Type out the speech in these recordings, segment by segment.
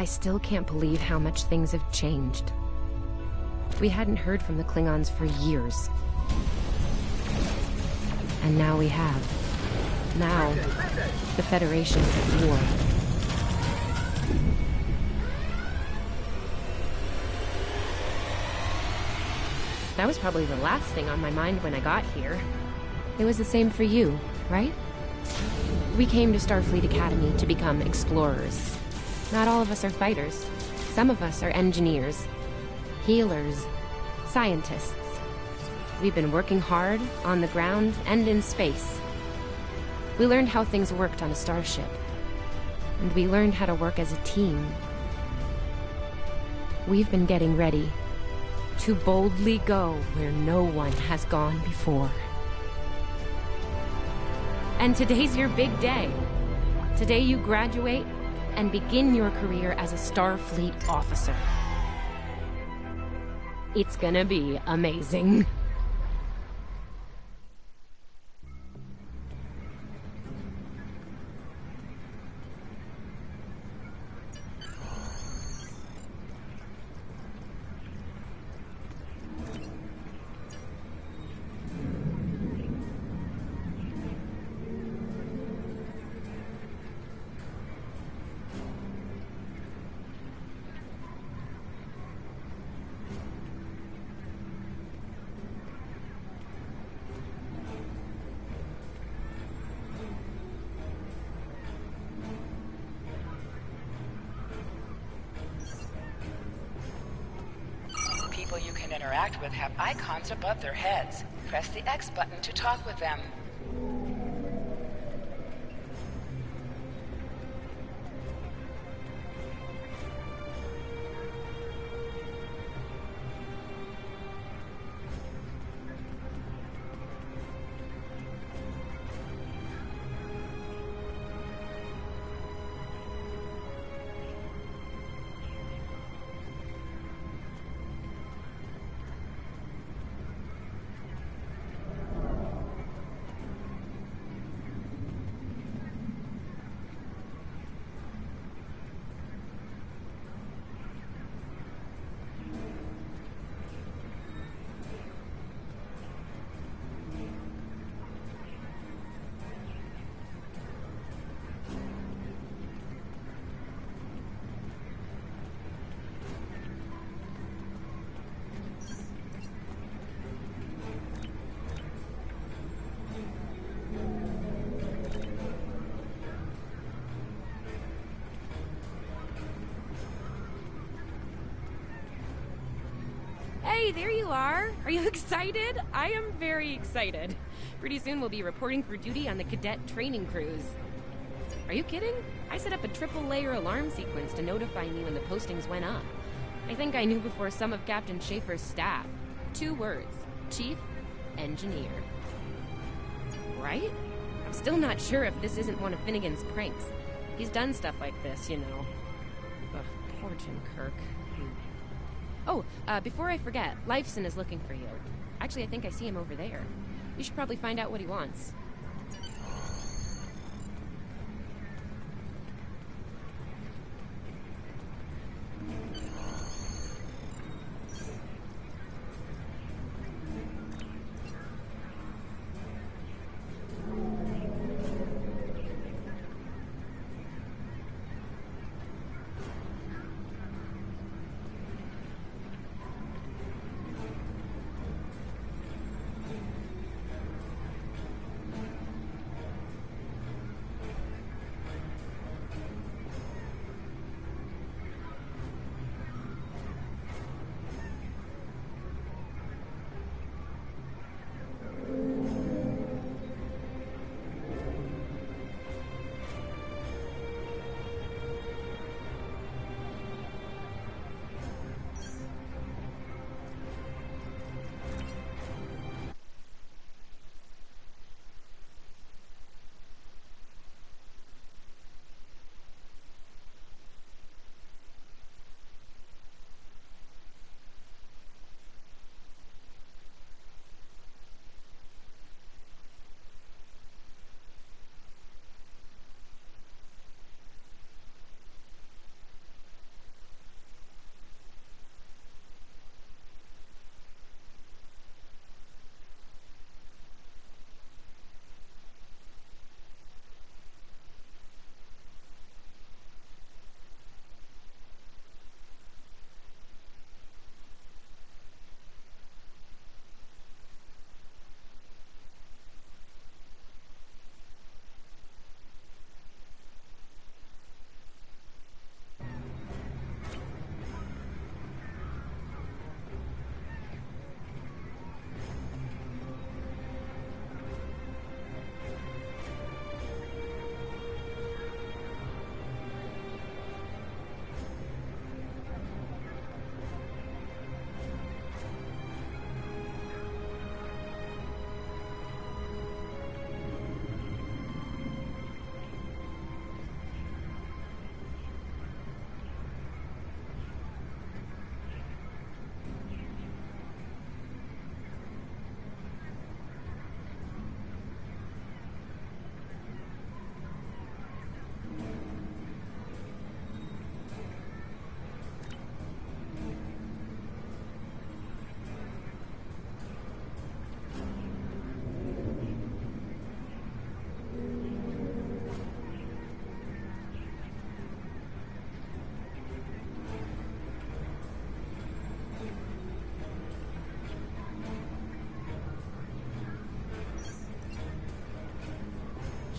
I still can't believe how much things have changed. We hadn't heard from the Klingons for years. And now we have. Now, the Federation's at war. That was probably the last thing on my mind when I got here. It was the same for you, right? We came to Starfleet Academy to become explorers. Not all of us are fighters. Some of us are engineers, healers, scientists. We've been working hard on the ground and in space. We learned how things worked on a starship. And we learned how to work as a team. We've been getting ready to boldly go where no one has gone before. And today's your big day. Today you graduate and begin your career as a Starfleet officer. It's gonna be amazing. You can interact with have icons above their heads. Press the X button to talk with them. Hey, there you are! Are you excited? I am very excited. Pretty soon we'll be reporting for duty on the cadet training cruise. Are you kidding? I set up a triple-layer alarm sequence to notify me when the postings went up. I think I knew before some of Captain Schaefer's staff. 2 words. Chief Engineer. Right? I'm still not sure if this isn't one of Finnegan's pranks. He's done stuff like this, you know. Ugh, poor Jim Kirk. Oh, before I forget, Lifeson is looking for you. Actually, I think I see him over there. We should probably find out what he wants.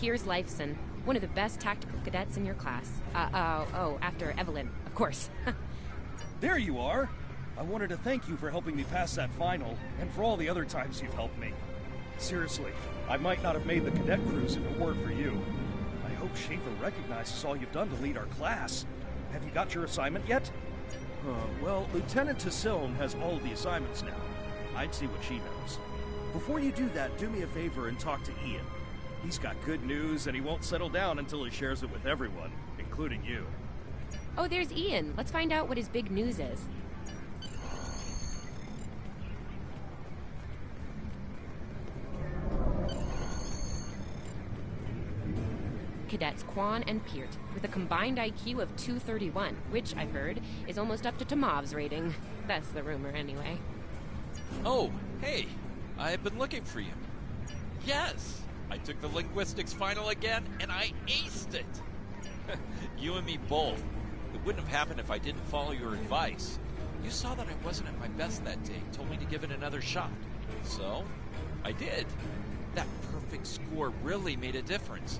Piers Lifeson, one of the best tactical cadets in your class. After Evelyn, of course. There you are! I wanted to thank you for helping me pass that final, and for all the other times you've helped me. Seriously, I might not have made the cadet cruise if it weren't for you. I hope Schaefer recognizes all you've done to lead our class. Have you got your assignment yet? Well, Lieutenant Tassiln has all of the assignments now. I'd see what she knows. Before you do that, do me a favor and talk to Ian. He's got good news, and he won't settle down until he shares it with everyone, including you. Oh, there's Ian. Let's find out what his big news is. Cadets Quan and Peart, with a combined IQ of 231, which, I've heard, is almost up to Tomov's rating. That's the rumor, anyway. Oh, hey, I've been looking for you. Yes, I took the linguistics final again, and I aced it. You and me both. It wouldn't have happened if I didn't follow your advice. You saw that I wasn't at my best that day, told me to give it another shot. So, I did. That perfect score really made a difference.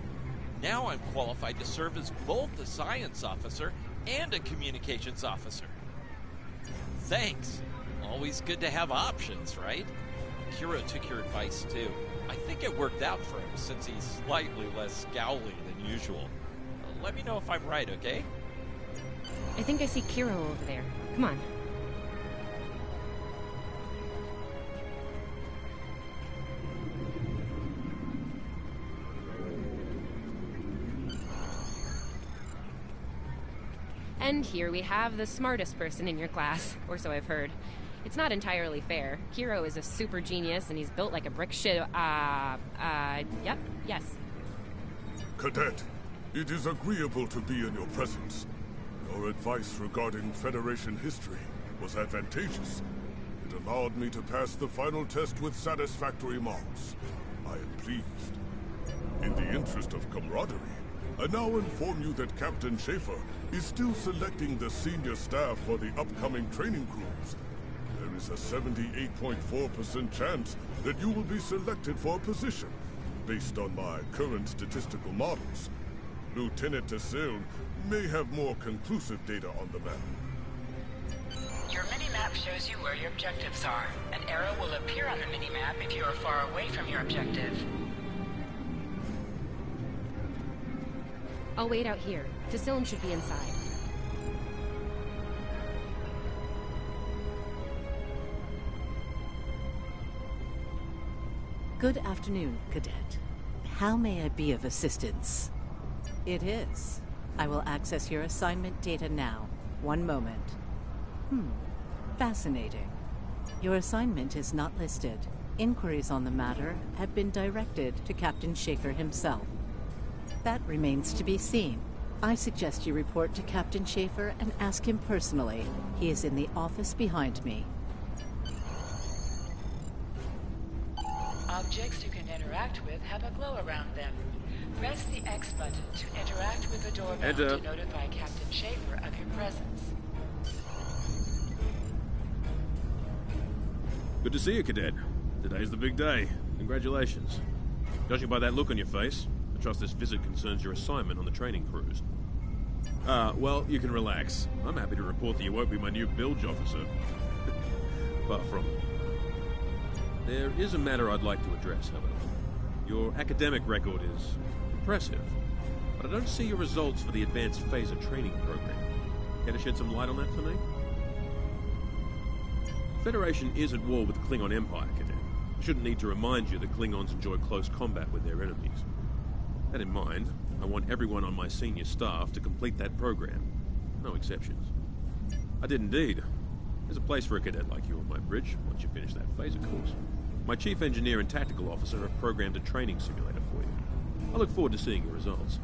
Now I'm qualified to serve as both a science officer and a communications officer. Thanks. Always good to have options, right? Kiro took your advice too. I think it worked out for him since he's slightly less scowly than usual. Let me know if I'm right, okay? I think I see Kiro over there. Come on. And here we have the smartest person in your class, or so I've heard. It's not entirely fair. Kiro is a super genius, and he's built like a brick shit. Yep, yes. Cadet, it is agreeable to be in your presence. Your advice regarding Federation history was advantageous. It allowed me to pass the final test with satisfactory marks. I am pleased. In the interest of camaraderie, I now inform you that Captain Schaefer is still selecting the senior staff for the upcoming training cruise. There is a 78.4% chance that you will be selected for a position, based on my current statistical models. Lieutenant Tassiln may have more conclusive data on the matter. Your mini-map shows you where your objectives are. An arrow will appear on the mini-map if you are far away from your objective. I'll wait out here. Tassiln should be inside. Good afternoon, Cadet. How may I be of assistance? It is. I will access your assignment data now. One moment. Fascinating. Your assignment is not listed. Inquiries on the matter have been directed to Captain Schaefer himself. That remains to be seen. I suggest you report to Captain Schaefer and ask him personally. He is in the office behind me. Objects you can interact with have a glow around them. Press the X button to interact with the doorbell to notify Captain Schaefer of your presence. Good to see you, Cadet. Today's the big day. Congratulations. Judging by that look on your face, I trust this visit concerns your assignment on the training cruise. Well, you can relax. I'm happy to report that you won't be my new bilge officer. Far from it. There is a matter I'd like to address, however. Your academic record is impressive, but I don't see your results for the Advanced Phaser training program. Care to shed some light on that for me? The Federation is at war with the Klingon Empire, Cadet. I shouldn't need to remind you that Klingons enjoy close combat with their enemies. That in mind, I want everyone on my senior staff to complete that program. No exceptions. I did indeed. There's a place for a cadet like you on my bridge once you finish that phaser course. My chief engineer and tactical officer have programmed a training simulator for you. I look forward to seeing your results.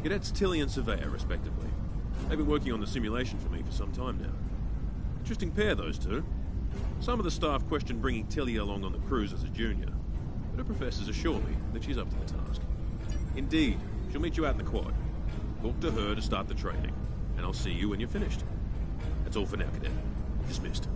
Cadets Tilly and Surveyor, respectively. They've been working on the simulation for me for some time now. Interesting pair, those two. Some of the staff question bringing Tilly along on the cruise as a junior, but her professors assure me that she's up to the task. Indeed, she'll meet you out in the quad. Talk to her to start the training, and I'll see you when you're finished. That's all for now, Cadet. Dismissed.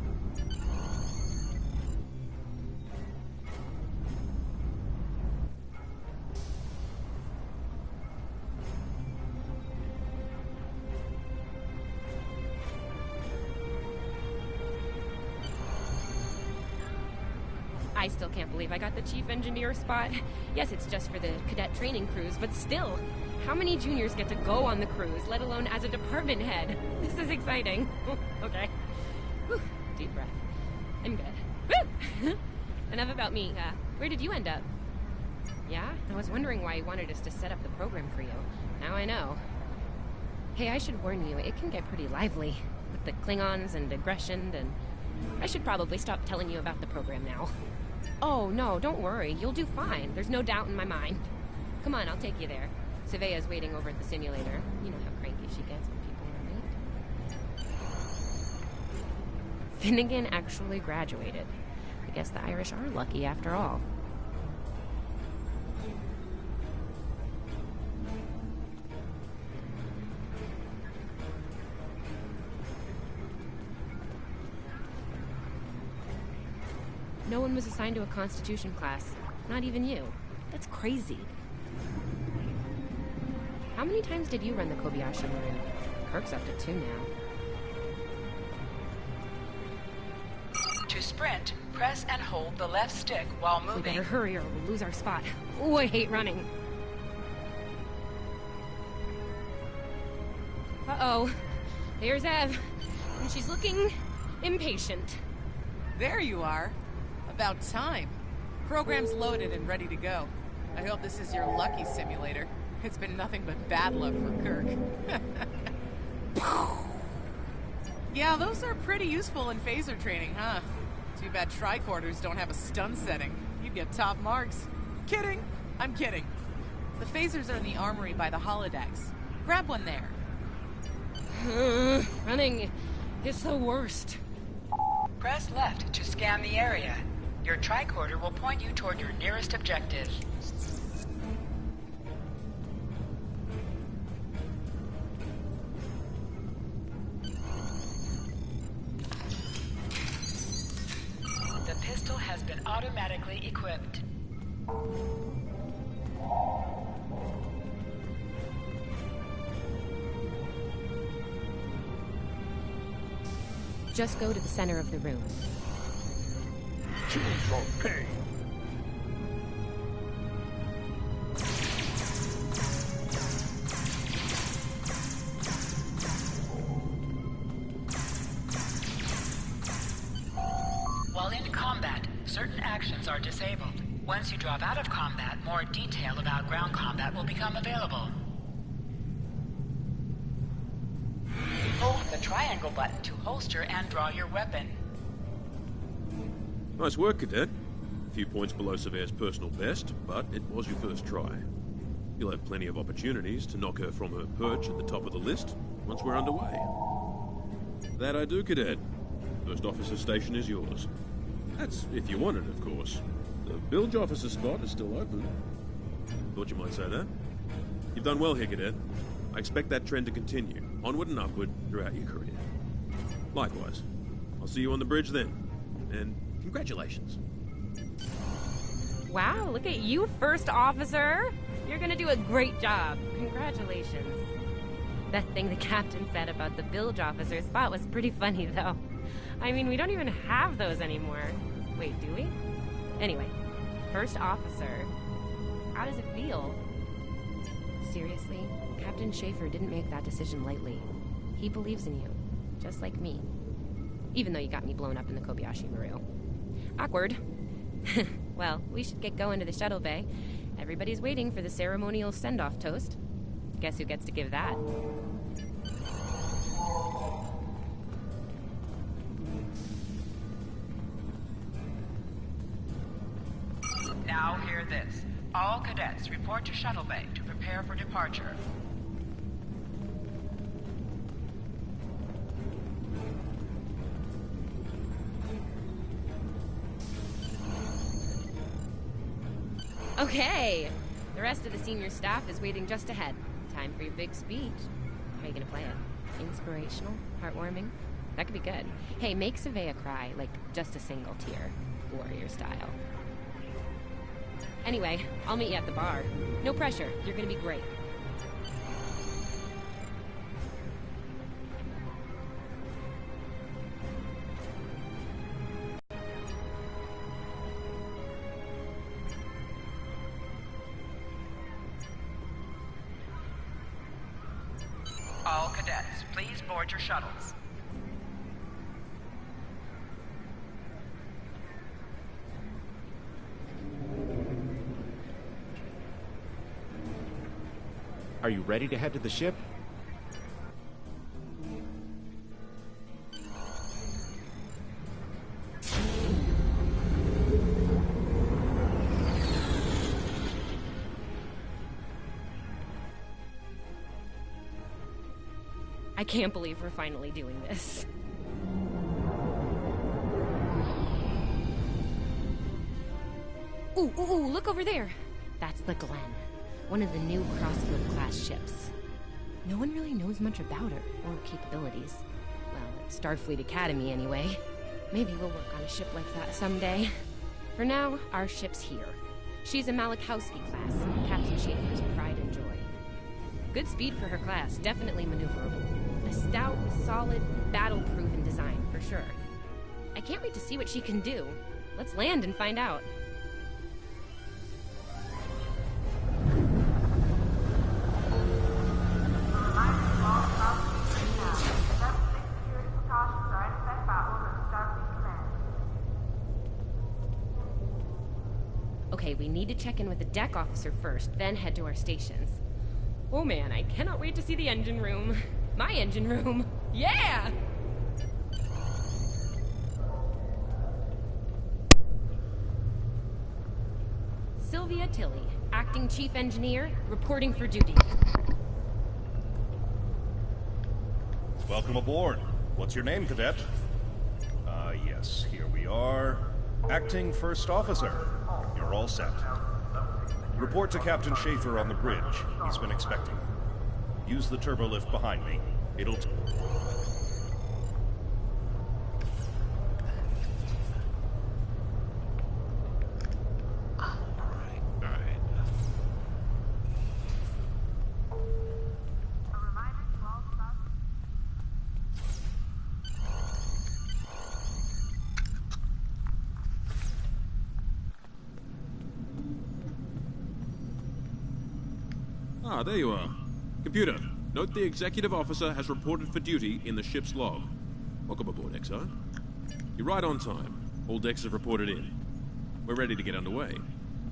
I still can't believe I got the chief engineer spot. Yes, it's just for the cadet training cruise, but still, how many juniors get to go on the cruise, let alone as a department head? This is exciting. Okay. Whew, deep breath. I'm good. Woo! Enough about me. Where did you end up? Yeah? I was wondering why you wanted us to set up the program for you. Now I know. Hey, I should warn you, it can get pretty lively. With the Klingons and aggression, and I should probably stop telling you about the program now. Oh, no, don't worry. You'll do fine. There's no doubt in my mind. Come on, I'll take you there. Savea's waiting over at the simulator. You know how cranky she gets when people are late. Finnegan actually graduated. I guess the Irish are lucky after all. No one was assigned to a Constitution class. Not even you. That's crazy. How many times did you run the Kobayashi Maru? Kirk's up to 2 now. To sprint, press and hold the left stick while moving. We better hurry or we'll lose our spot. Oh, I hate running. Uh-oh. There's Ev. And she's looking impatient. There you are. About time. Program's loaded and ready to go. I hope this is your lucky simulator. It's been nothing but bad luck for Kirk. Yeah, those are pretty useful in phaser training, huh? Too bad tricorders don't have a stun setting. You'd get top marks. Kidding! I'm kidding. The phasers are in the armory by the holodecks. Grab one there. Running is the worst. Press left to scan the area. Your tricorder will point you toward your nearest objective. The pistol has been automatically equipped. Just go to the center of the room. Choose your pain. While in combat, certain actions are disabled. Once you drop out of combat, more detail about ground combat will become available. Hold the triangle button to holster and draw your weapon. Nice work, Cadet. A few points below Savea's personal best, but it was your first try. You'll have plenty of opportunities to knock her from her perch at the top of the list once we're underway. That I do, Cadet. First officer station is yours. That's if you want it, of course. The bilge officer spot is still open. Thought you might say that. You've done well here, Cadet. I expect that trend to continue, onward and upward, throughout your career. Likewise. I'll see you on the bridge then. And congratulations. Wow, look at you, first officer. You're gonna do a great job. Congratulations. That thing the captain said about the bilge officer spot was pretty funny, though. I mean, we don't even have those anymore. Wait, do we? Anyway, first officer. How does it feel? Seriously, Captain Schaefer didn't make that decision lightly. He believes in you, just like me. Even though you got me blown up in the Kobayashi Maru. Awkward. Well, we should get going to the shuttle bay. Everybody's waiting for the ceremonial send-off toast. Guess who gets to give that? Now hear this. All cadets report to shuttle bay to prepare for departure. Okay! The rest of the senior staff is waiting just ahead. Time for your big speech. How are you gonna play it? Inspirational? Heartwarming? That could be good. Hey, make Savea cry, like just a single tear. Warrior style. Anyway, I'll meet you at the bar. No pressure, you're gonna be great. All cadets, please board your shuttles. Are you ready to head to the ship? I can't believe we're finally doing this. Ooh, look over there. That's the Glen, one of the new Crossfield-class ships. No one really knows much about her, or her capabilities. Well, at Starfleet Academy anyway. Maybe we'll work on a ship like that someday. For now, our ship's here. She's a Malachowski class, Captain Schaefer's pride and joy. Good speed for her class, definitely maneuverable. A stout, solid, battle-proven design, for sure. I can't wait to see what she can do. Let's land and find out. Okay, we need to check in with the deck officer first, then head to our stations. Oh man, I cannot wait to see the engine room. My engine room. Yeah! Sylvia Tilley, Acting Chief Engineer, reporting for duty. Welcome aboard. What's your name, Cadet? Yes, here we are. Acting First Officer. You're all set. Report to Captain Schaefer on the bridge. He's been expecting you. Use the turbolift behind me. It'll... Ah, there you are. Computer, note the executive officer has reported for duty in the ship's log. Welcome aboard, XO. You're right on time. All decks have reported in. We're ready to get underway.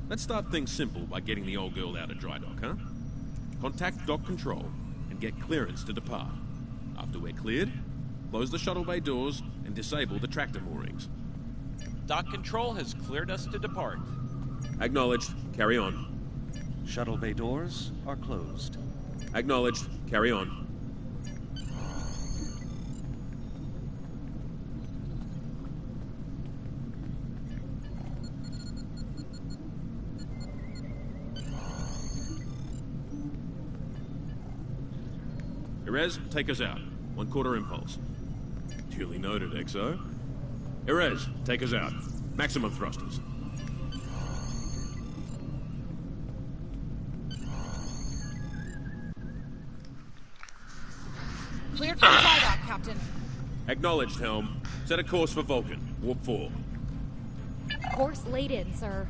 Let's start things simple by getting the old girl out of dry dock, huh? Contact dock control and get clearance to depart. After we're cleared, close the shuttle bay doors and disable the tractor moorings. Dock control has cleared us to depart. Acknowledged. Carry on. Shuttle bay doors are closed. Acknowledged. Carry on. Erez, take us out. 1/4 impulse. Duly noted, XO. Erez, take us out. Maximum thrusters. Cleared for dry dock, Captain. Acknowledged, Helm. Set a course for Vulcan. Warp 4. Course laid in, sir.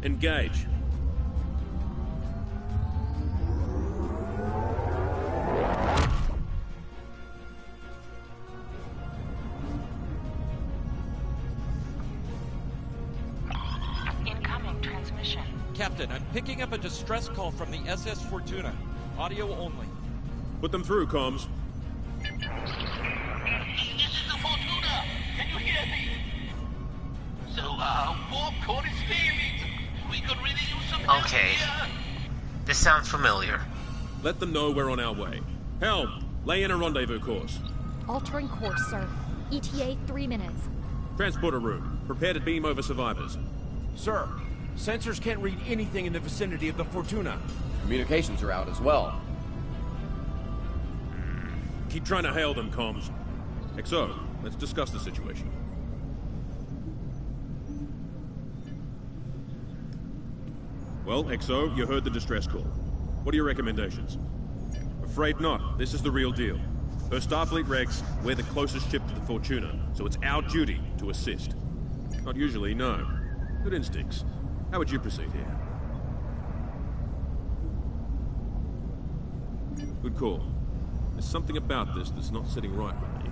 Engage. Incoming transmission. Captain, I'm picking up a distress call from the SS Fortuna. Audio only. Put them through, comms. This is the Fortuna! Can you hear me? So, warp core is failing. We could really use some help Okay. here. This sounds familiar. Let them know we're on our way. Helm, lay in a rendezvous course. Altering course, sir. ETA 3 minutes. Transporter room. Prepare to beam over survivors. Sir, sensors can't read anything in the vicinity of the Fortuna. Communications are out as well. Keep trying to hail them, comms. XO, let's discuss the situation. Well, XO, you heard the distress call. What are your recommendations? Afraid not. This is the real deal. Per Starfleet regs, we're the closest ship to the Fortuna, so it's our duty to assist. Not usually, no. Good instincts. How would you proceed here? Good call. There's something about this that's not sitting right with me.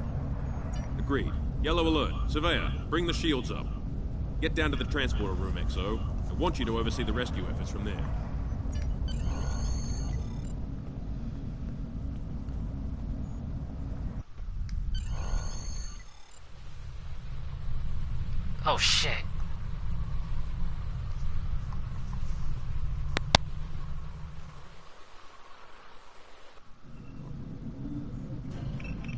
Agreed. Yellow alert. Surveyor, bring the shields up. Get down to the transporter room, XO. I want you to oversee the rescue efforts from there. Oh shit.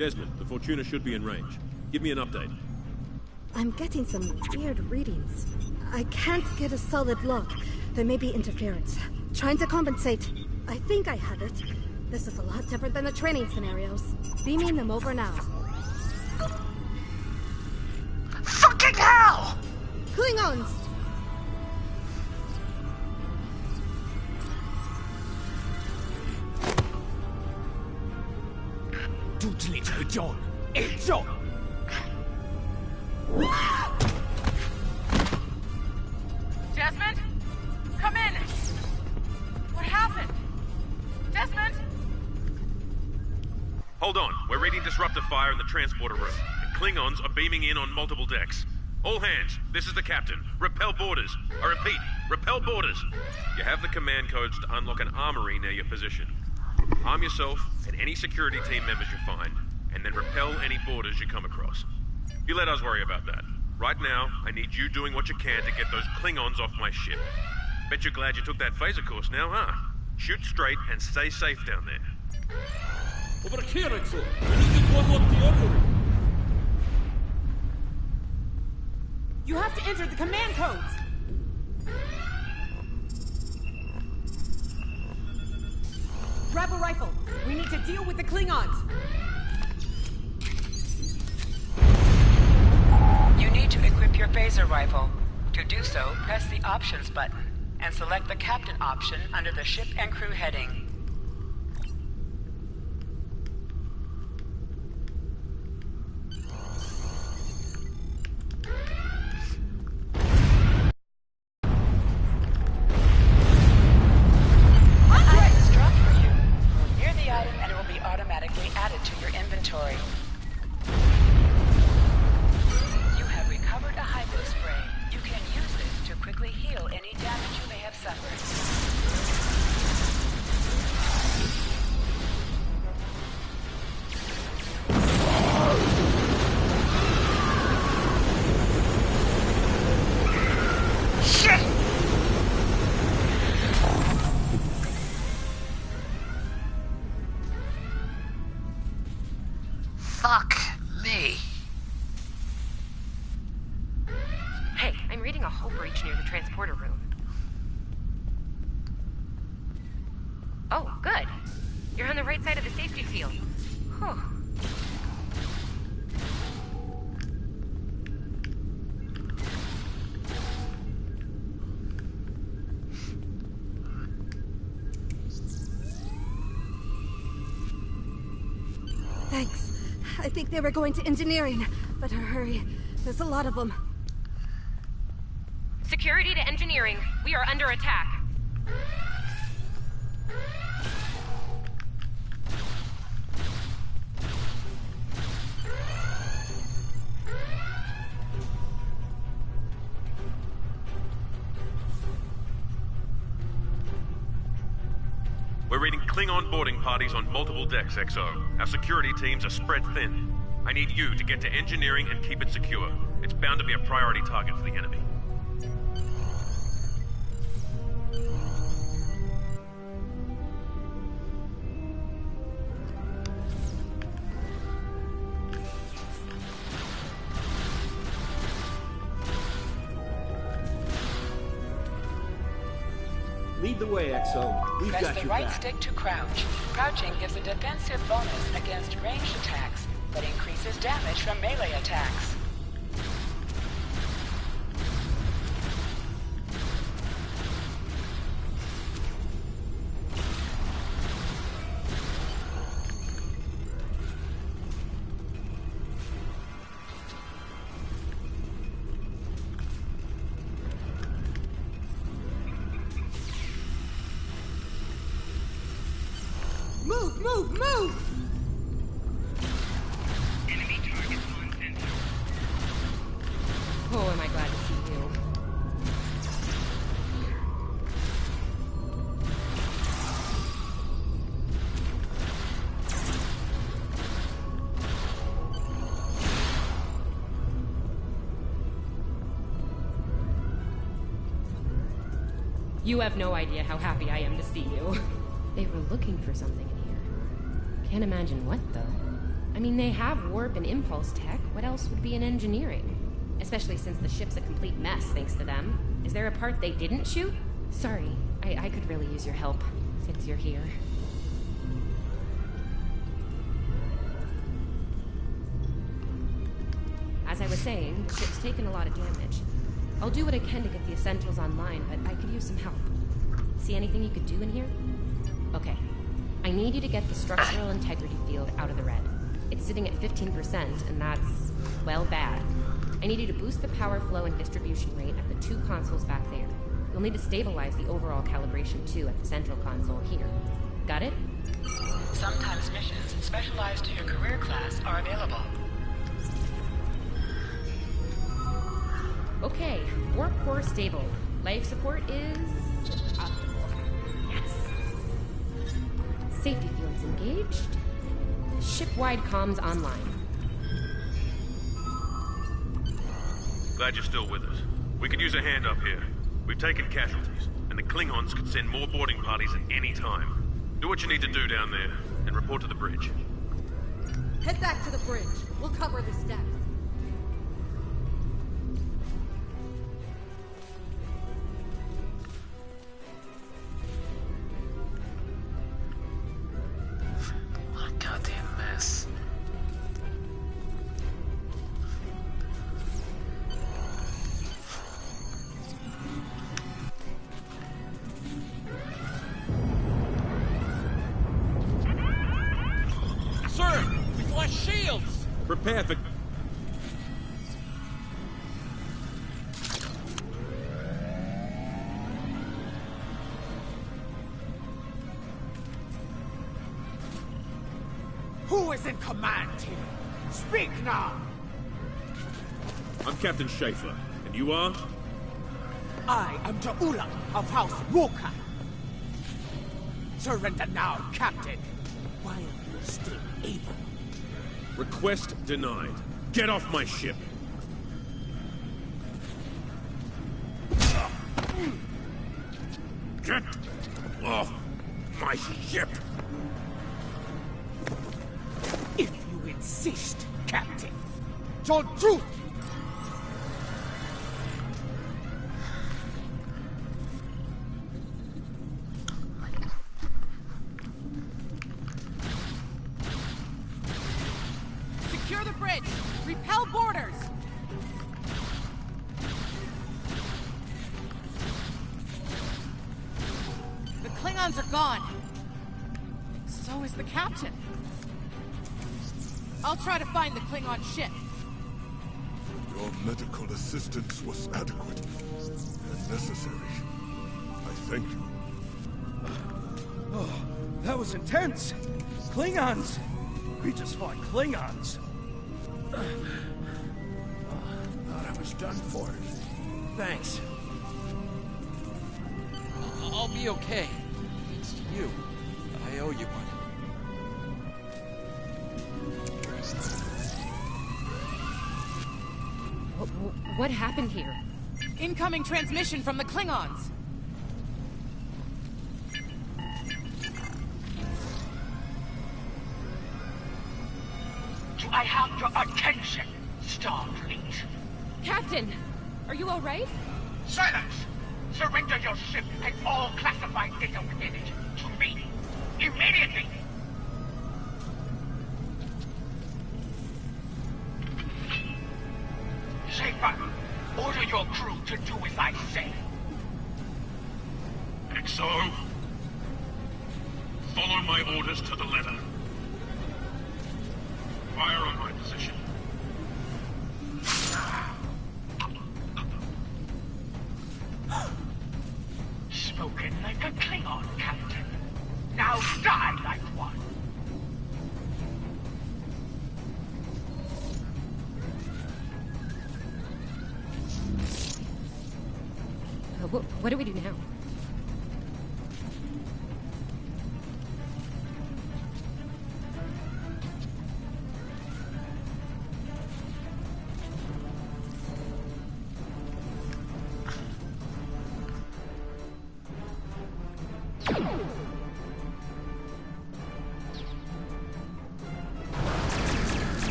Desmond, the Fortuna should be in range. Give me an update. I'm getting some weird readings. I can't get a solid lock. There may be interference. Trying to compensate. I think I have it. This is a lot different than the training scenarios. Beaming them over now. Fucking hell! Klingons! Desmond? Come in! What happened? Desmond? Hold on. We're reading disruptor fire in the transporter room, and Klingons are beaming in on multiple decks. All hands, this is the captain. Repel borders. I repeat, repel borders. You have the command codes to unlock an armory near your position. Arm yourself and any security team members you find, and then repel any borders you come across. You let us worry about that. Right now, I need you doing what you can to get those Klingons off my ship. Bet you're glad you took that phaser course now, huh? Shoot straight and stay safe down there. Over here, XO. We need to unlock the armory. You have to enter the command codes! Grab a rifle. We need to deal with the Klingons. You need to equip your phaser rifle. To do so, press the Options button and select the Captain option under the Ship and Crew heading. Fuck me. Hey, I'm reading a hull breach near the transporter room. Oh, good. You're on the right side of the safety field. Whew. Thanks. I think they were going to engineering. Better hurry. There's a lot of them. Security to engineering. We are under attack. We're reading Klingon boarding parties on multiple decks, XO. Our security teams are spread thin. I need you to get to engineering and keep it secure. It's bound to be a priority target for the enemy. Lead the way, XO. We've Press got the your right back. stick to crouch. Crouching gives a defensive bonus against ranged attacks, but increases damage from melee attacks. Move, move, move! Oh, am I glad to see you. You have no idea how happy I am to see you. They were looking for something in here. Can't imagine what, though. I mean, they have warp and impulse tech. What else would be in engineering? Especially since the ship's a complete mess, thanks to them. Is there a part they didn't shoot? Sorry, I could really use your help, since you're here. As I was saying, the ship's taken a lot of damage. I'll do what I can to get the essentials online, but I could use some help. See anything you could do in here? Okay. I need you to get the structural integrity field out of the red. It's sitting at 15%, and that's, well, bad. I need you to boost the power flow and distribution rate at the 2 consoles back there. You'll need to stabilize the overall calibration, too, at the central console here. Got it? Sometimes missions specialized to your career class are available. Okay, warp core stable. Life support is up. Yes. Safety fields engaged. Ship-wide comms online. Glad you're still with us. We could use a hand up here. We've taken casualties, and the Klingons could send more boarding parties at any time. Do what you need to do down there, and report to the bridge. Head back to the bridge. We'll cover this deck. Goddamn mess. Sir, we've lost shields! Prepare for... Who is in command here? Speak now! I'm Captain Schaefer, and you are? I am Ta'ula of House Woka. Surrender now, Captain, while you're still able. Request denied. Get off my ship! Get off my ship! If you insist, Captain. Your truth! Secure the bridge! Repel boarders! The Klingons are gone. So is the captain. I'll try to find the Klingon ship. Your medical assistance was adequate and necessary. I thank you. Oh, that was intense! Klingons! We just fought Klingons! Thought I was done for. Thanks. I'll be okay. Thanks to you. I owe you one. What happened here? Incoming transmission from the Klingons. Do I have your attention, Starfleet? Captain, are you all right? Silence! Surrender your ship and all classified data within it to me. Immediately! Schaefer, order your crew to do as I say. XO, follow my orders to the letter. Fire on my position. Spoken like a Klingon, Captain. Now die like one. What do we do now?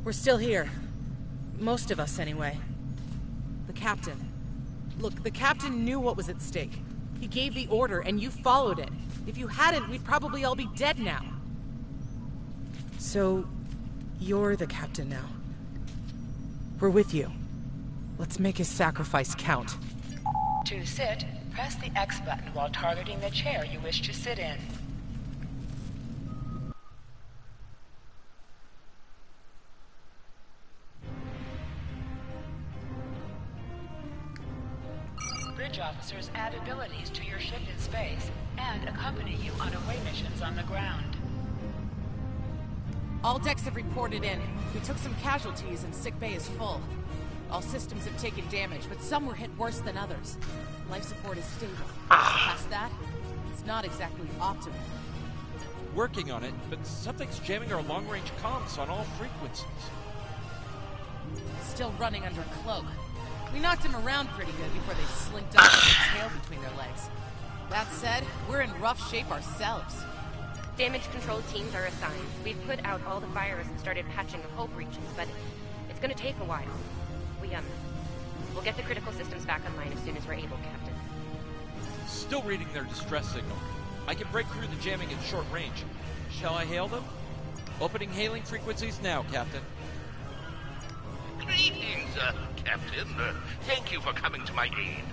We're still here. Most of us, anyway. The captain. Look, the captain knew what was at stake. He gave the order, and you followed it. If you hadn't, we'd probably all be dead now. So, you're the captain now. We're with you. Let's make his sacrifice count. To sit, press the X button while targeting the chair you wish to sit in. Bridge officers add abilities to your ship in space and accompany you on away missions on the ground. All decks have reported in. We took some casualties and sickbay is full. All systems have taken damage, but some were hit worse than others. Life support is stable. Past that, it's not exactly optimal. Working on it, but something's jamming our long-range comms on all frequencies. Still running under a cloak. We knocked him around pretty good before they slinked up with their tail between their legs. That said, we're in rough shape ourselves. Damage control teams are assigned. We've put out all the fires and started patching the hull breaches, but it's gonna take a while. We'll get the critical systems back online as soon as we're able, Captain. Still reading their distress signal. I can break through the jamming at short range. Shall I hail them? Opening hailing frequencies now, Captain. Greetings, Captain. Thank you for coming to my aid.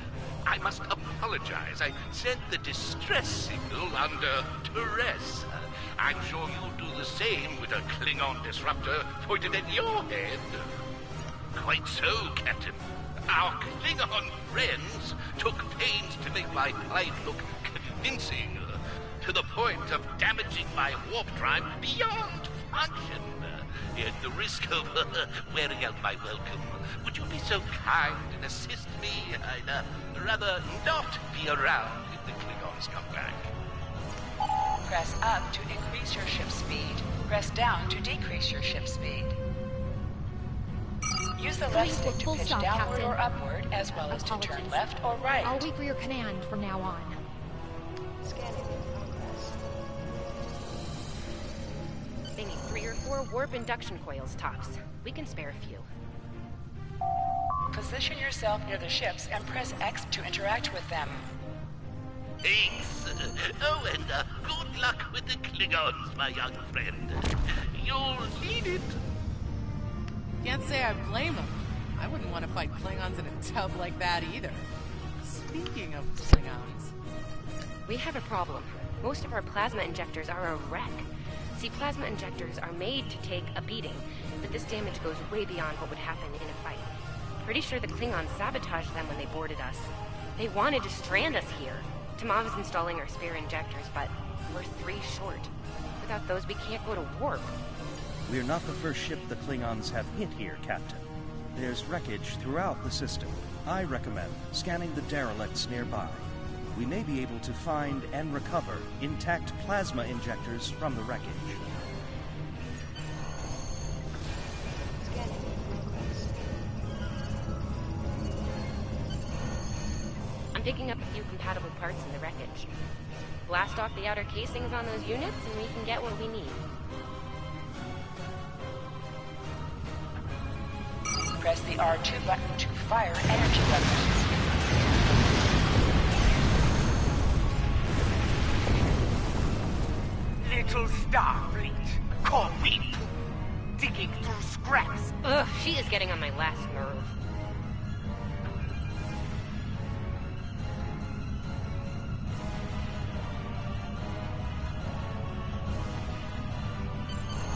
I must apologize. I sent the distress signal under duress. I'm sure you'll do the same with a Klingon disruptor pointed at your head. Quite so, Captain. Our Klingon friends took pains to make my plight look convincing, to the point of damaging my warp drive beyond function. At the risk of wearing out my welcome, would you be so kind and assist me? I'd rather not be around if the Klingons come back. Press up to increase your ship speed. Press down to decrease your ship speed. Use the left stick to pitch downward or upward, as well as to turn left or right. I'll wait for your command from now on. Scanning in progress. They need 3 or 4 warp induction coils tops. We can spare a few. Position yourself near the ships and press X to interact with them. Thanks. Oh, and good luck with the Klingons, my young friend. You'll need it. Can't say I blame him. I wouldn't want to fight Klingons in a tub like that either. Speaking of Klingons... We have a problem. Most of our plasma injectors are a wreck. See, plasma injectors are made to take a beating, but this damage goes way beyond what would happen in a fight. Pretty sure the Klingons sabotaged them when they boarded us. They wanted to strand us here. Tamav's installing our spare injectors, but we're 3 short. Without those, we can't go to warp. We're not the first ship the Klingons have hit here, Captain. There's wreckage throughout the system. I recommend scanning the derelicts nearby. We may be able to find and recover intact plasma injectors from the wreckage. I'm picking up a few compatible parts in the wreckage. Blast off the outer casings on those units and we can get what we need. Press the R2 button to fire energy weapons. Little Starfleet, Corvette. digging through scraps. Ugh, she is getting on my last nerve.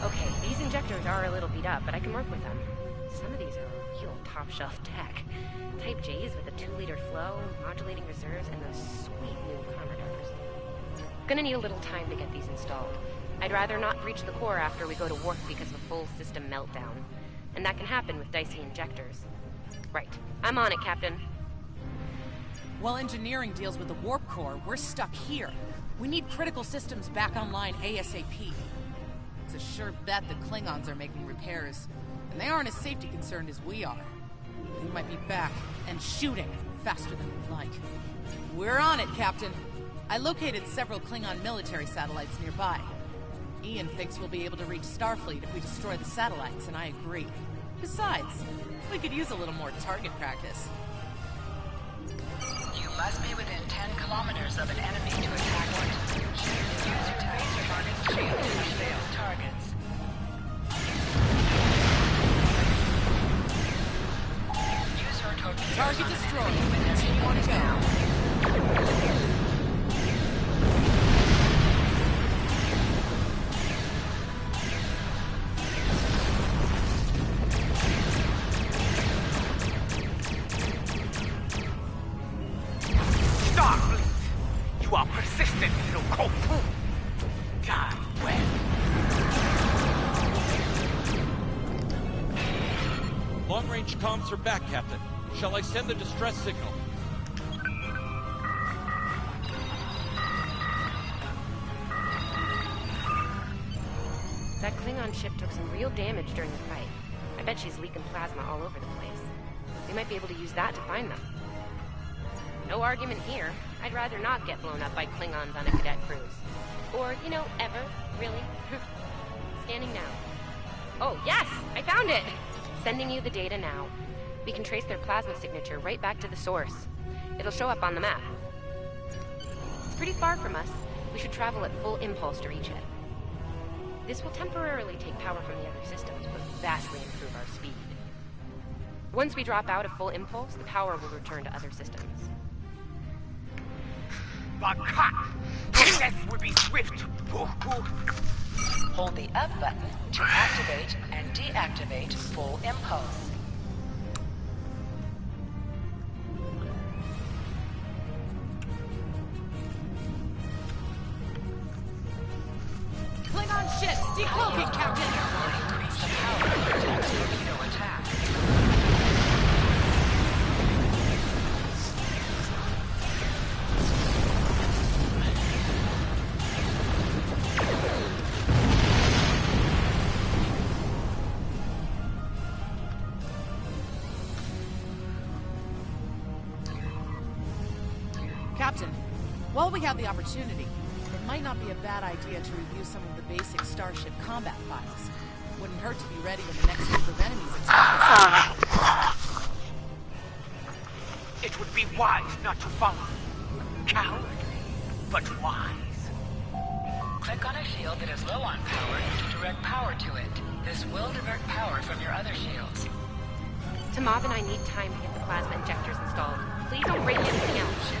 Okay, these injectors are a little beat up, but I can work with them. Some of these are real top-shelf tech. Type J's with a 2-liter flow, modulating reserves, and those sweet new commodores. Gonna need a little time to get these installed. I'd rather not breach the core after we go to warp because of a full system meltdown. And that can happen with dicey injectors. Right. I'm on it, Captain. While engineering deals with the warp core, we're stuck here. We need critical systems back online ASAP. It's a sure bet the Klingons are making repairs, and they aren't as safety concerned as we are. They might be back and shooting faster than we'd like. We're on it, Captain. I located several Klingon military satellites nearby. Ian thinks we'll be able to reach Starfleet if we destroy the satellites, and I agree. Besides, we could use a little more target practice. You must be within 10 kilometers of an enemy to attack. Use your taser targets to shield failed targets. Use your torpedoes. Target destroyed. Where you want to go? You are persistent, little cold. Die well. Long-range comms are back, Captain. Shall I send the distress signal? That Klingon ship took some real damage during the fight. I bet she's leaking plasma all over the place. We might be able to use that to find them. No argument here. I'd rather not get blown up by Klingons on a cadet cruise. Or, you know, ever, really. Scanning now. Oh, yes! I found it! Sending you the data now. We can trace their plasma signature right back to the source. It'll show up on the map. It's pretty far from us. We should travel at full impulse to reach it. This will temporarily take power from the other systems, but vastly improve our speed. Once we drop out of full impulse, the power will return to other systems. Baka! Death will be swift. Hold the up button to activate and deactivate full impulse. Klingon ships, decloaking, Captain! Increase the power of the torpedo attack. Captain, while we have the opportunity, it might not be a bad idea to review some of the basic Starship combat files. Wouldn't hurt to be ready when the next group of enemies expect us. It would be wise not to follow. Coward, but wise. Click on a shield that is low on power to direct power to it. This will divert power from your other shields. Tamav and I need time to get the plasma injectors installed. Please don't break anything else.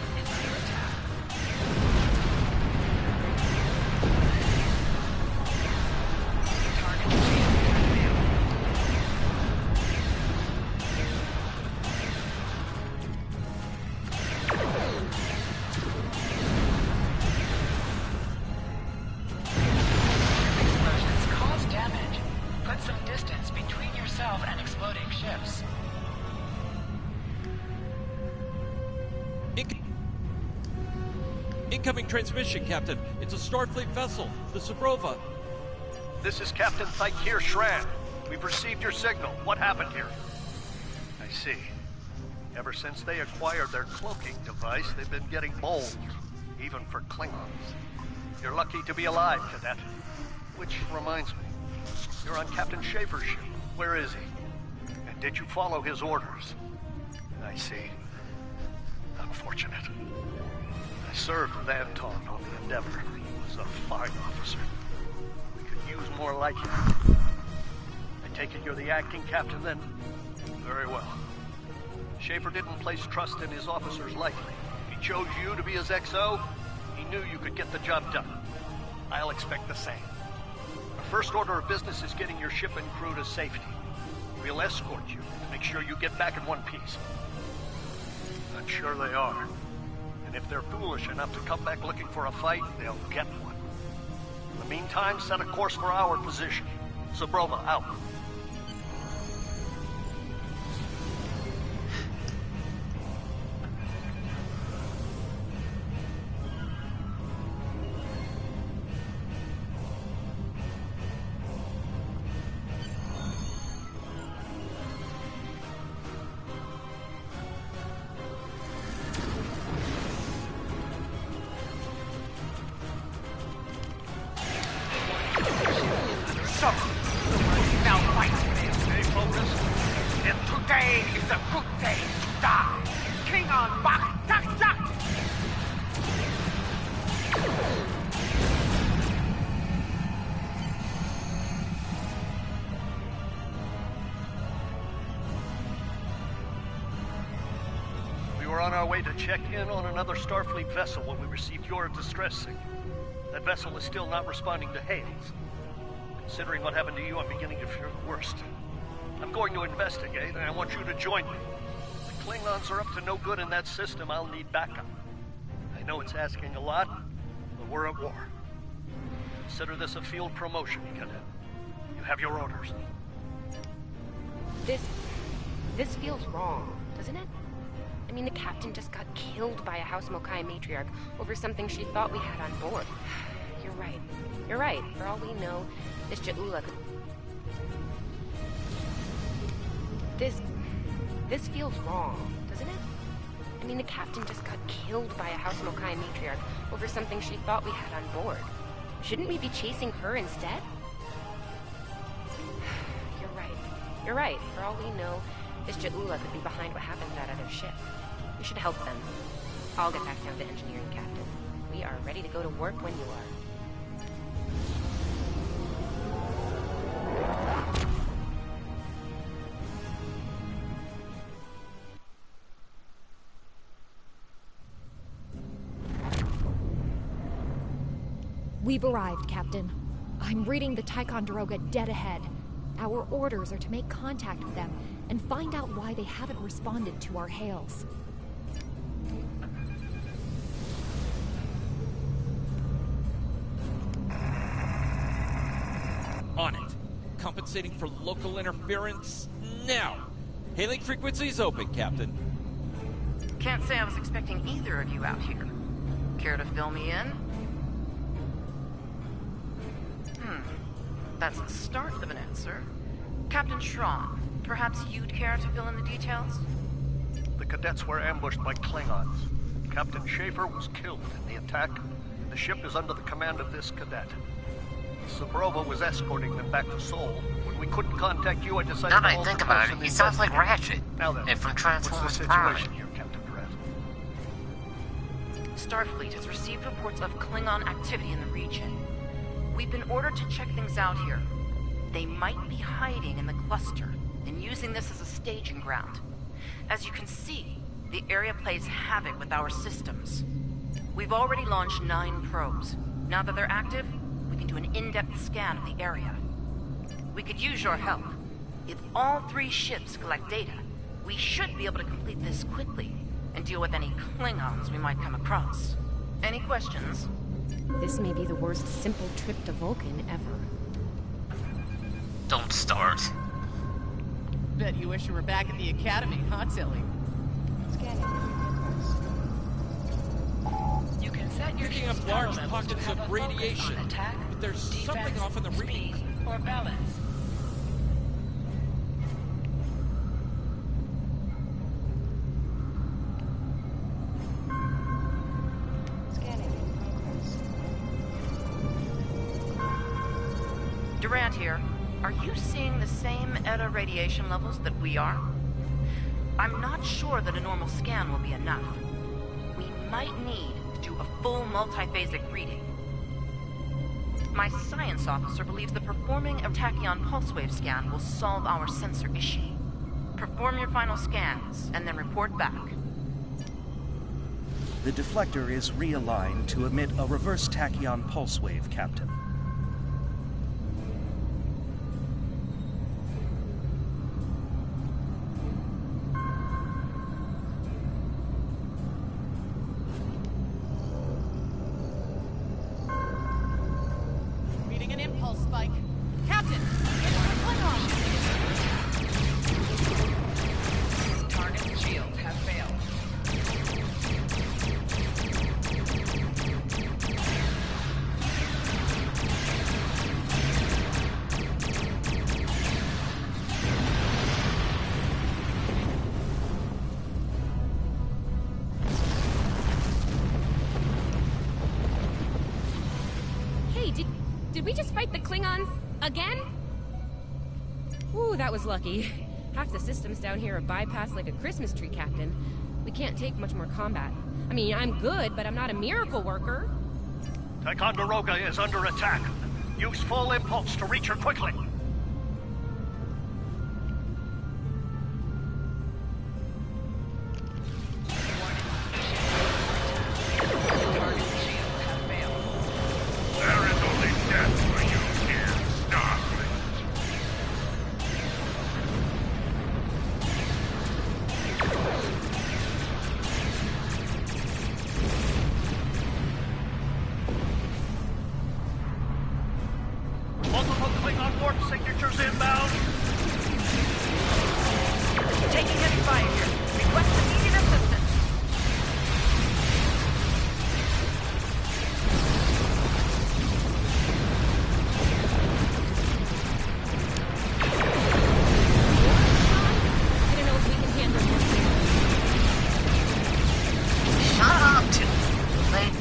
Incoming transmission, Captain. It's a Starfleet vessel, the Sabrova. This is Captain Thykir Shran. We've received your signal. What happened here? I see. Ever since they acquired their cloaking device, they've been getting bold, even for Klingons. You're lucky to be alive, Cadet. Which reminds me, you're on Captain Schaefer's ship. Where is he? And did you follow his orders? I see. Unfortunate. I served with Anton on the Endeavor. He was a fine officer. We could use more like him. I take it you're the acting captain then? Very well. Schaefer didn't place trust in his officers lightly. If he chose you to be his XO, he knew you could get the job done. I'll expect the same. Our first order of business is getting your ship and crew to safety. We'll escort you to make sure you get back in one piece. I'm sure they are. And if they're foolish enough to come back looking for a fight, they'll get one. In the meantime, set a course for our position. Zabrova, out. To check in on another Starfleet vessel when we received your distress signal. That vessel is still not responding to hails. Considering what happened to you, I'm beginning to fear the worst. I'm going to investigate, and I want you to join me. If the Klingons are up to no good in that system, I'll need backup. I know it's asking a lot, but we're at war. Consider this a field promotion, Cadet. You have your orders. This feels wrong, doesn't it? I mean, the captain just got killed by a House Mokai matriarch over something she thought we had on board. You're right. You're right. For all we know, this Ja'ula could... This feels wrong, doesn't it? I mean, the captain just got killed by a House Mokai matriarch over something she thought we had on board. Shouldn't we be chasing her instead? You're right. You're right. For all we know, this Ja'ula could be behind what happened to that other ship. We should help them. I'll get back down to engineering, Captain. We are ready to go to work when you are. We've arrived, Captain. I'm reading the Ticonderoga dead ahead. Our orders are to make contact with them and find out why they haven't responded to our hails. On it. Compensating for local interference now. Hailing frequencies open, Captain. Can't say I was expecting either of you out here. Care to fill me in? That's the start of an answer. Captain Schramm, perhaps you'd care to fill in the details? The cadets were ambushed by Klingons. Captain Schaefer was killed in the attack. The ship is under the command of this cadet. Zabrova was escorting them back to Sol. When we couldn't contact you, I decided now that I think about it, he sounds like Ratchet. Now then, from Transformers what's the situation here, Captain Durant? Starfleet has received reports of Klingon activity in the region. We've been ordered to check things out here. They might be hiding in the cluster and using this as a staging ground. As you can see, the area plays havoc with our systems. We've already launched 9 probes. Now that they're active, we can do an in-depth scan of the area. We could use your help. If all 3 ships collect data, we should be able to complete this quickly and deal with any Klingons we might come across. Any questions? This may be the worst simple trip to Vulcan ever. Don't start. Bet you wish you were back at the academy, huh, Tilly? You can set your picking up large pockets of radiation. Attack, but there's something off in the reading. Or balance. Durant here. Are you seeing the same ETA radiation levels that we are? I'm not sure that a normal scan will be enough. We might need to do a full multiphasic reading. My science officer believes that performing a tachyon pulse wave scan will solve our sensor issue. Perform your final scans, and then report back. The deflector is realigned to emit a reverse tachyon pulse wave, Captain. Reading an impulse spike. Captain, it's the Klingons! Target shields have failed. Hey, did we just fight the Klingons again? Ooh, that was lucky. Half the systems down here are bypassed like a Christmas tree, Captain. We can't take much more combat. I mean, I'm good, but I'm not a miracle worker. Ticonderoga is under attack. Use full impulse to reach her quickly. There is only death for you here, Starfleet. Multiple Klingon warp signatures inbound. Taking heavy fire here. Request immediate assistance. I don't know if we can handle this. Shut up, too. Like,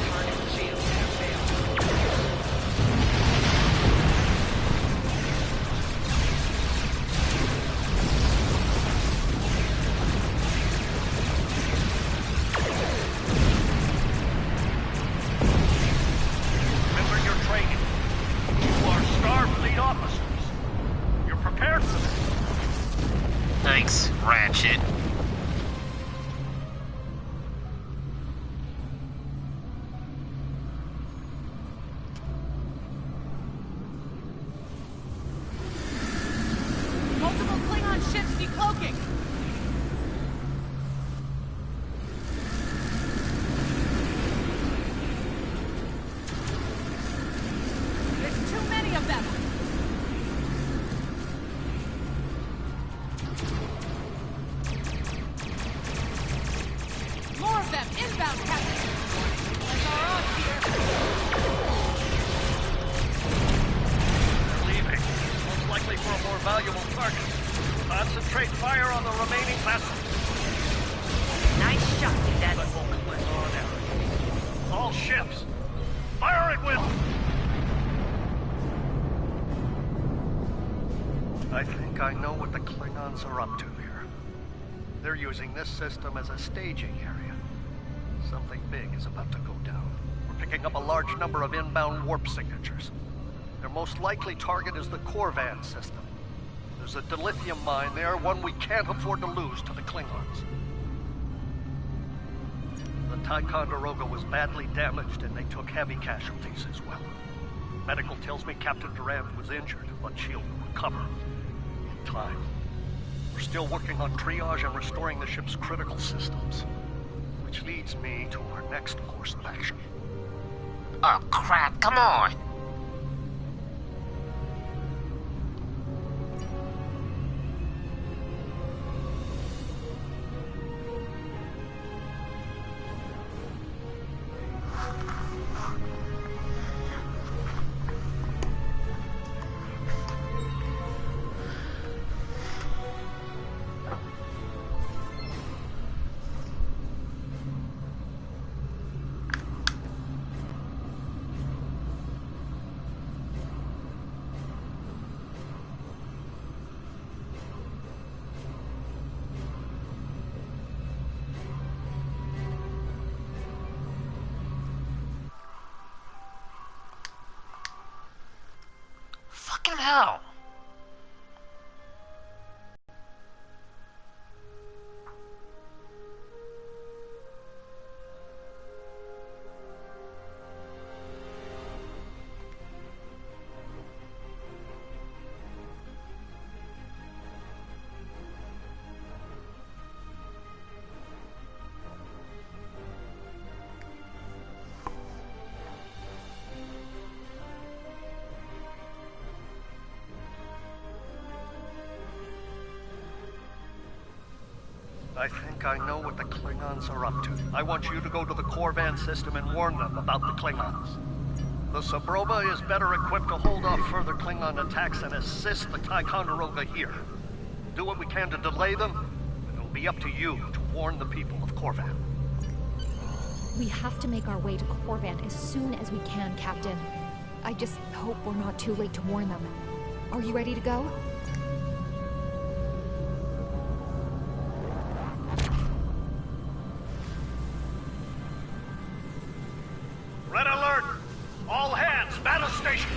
Target shields have failed. Remember your training. You are Starfleet officers. You're prepared for this. thanks, Ratchet. Multiple Klingon ships decloaking! There's too many of them! More of them! Inbound, Captain! Like our odds here! They're leaving. Most likely for a more valuable target. Concentrate fire on the remaining vessels. Nice shot, Cadet. But we'll Klingon error. All ships, fire at will! I think I know what the Klingons are up to here. They're using this system as a staging area. Something big is about to go down. We're picking up a large number of inbound warp signatures. Their most likely target is the Corvan system. There's a dilithium mine there, one we can't afford to lose to the Klingons. The Ticonderoga was badly damaged and they took heavy casualties as well. Medical tells me Captain Durand was injured, but she'll recover in time. We're still working on triage and restoring the ship's critical systems. Which leads me to our next course of action. Oh, crap, come on. hell? I think I know what the Klingons are up to. I want you to go to the Korvan system and warn them about the Klingons. The Sabroba is better equipped to hold off further Klingon attacks and assist the Ticonderoga here. Do what we can to delay them, and it'll be up to you to warn the people of Korvan. We have to make our way to Korvan as soon as we can, Captain. I just hope we're not too late to warn them. Are you ready to go? Red alert! All hands, battle station!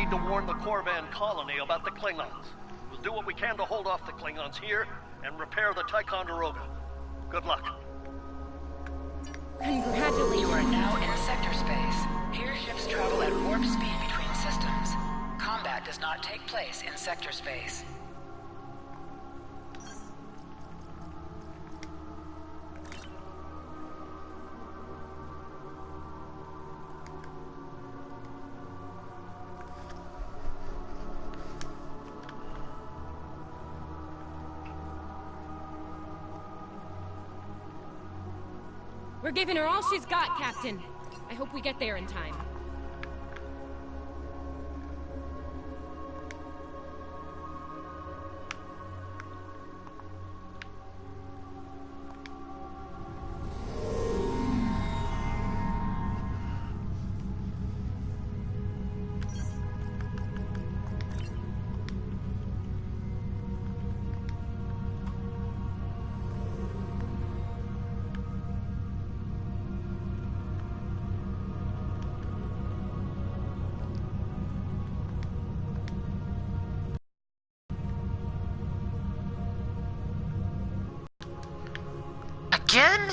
To warn the Korvan colony about the Klingons. We'll do what we can to hold off the Klingons here and repair the Ticonderoga. Good luck. Congratulations. You are now in sector space. Here ships travel at warp speed between systems. Combat does not take place in sector space. We're giving her all she's got, Captain. I hope we get there in time. Again?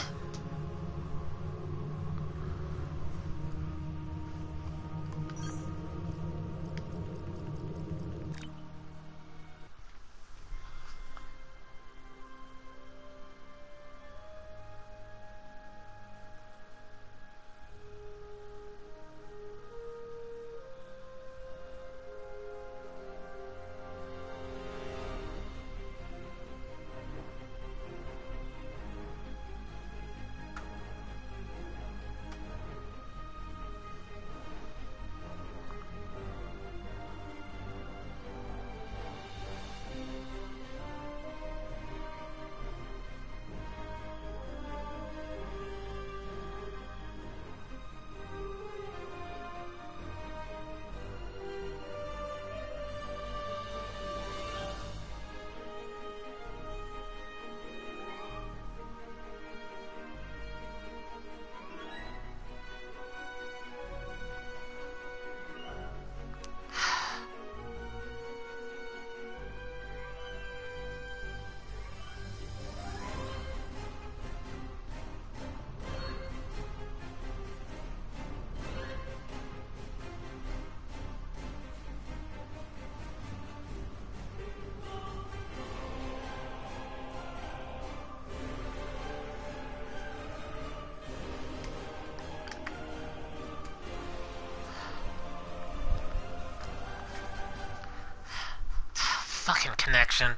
fucking connection.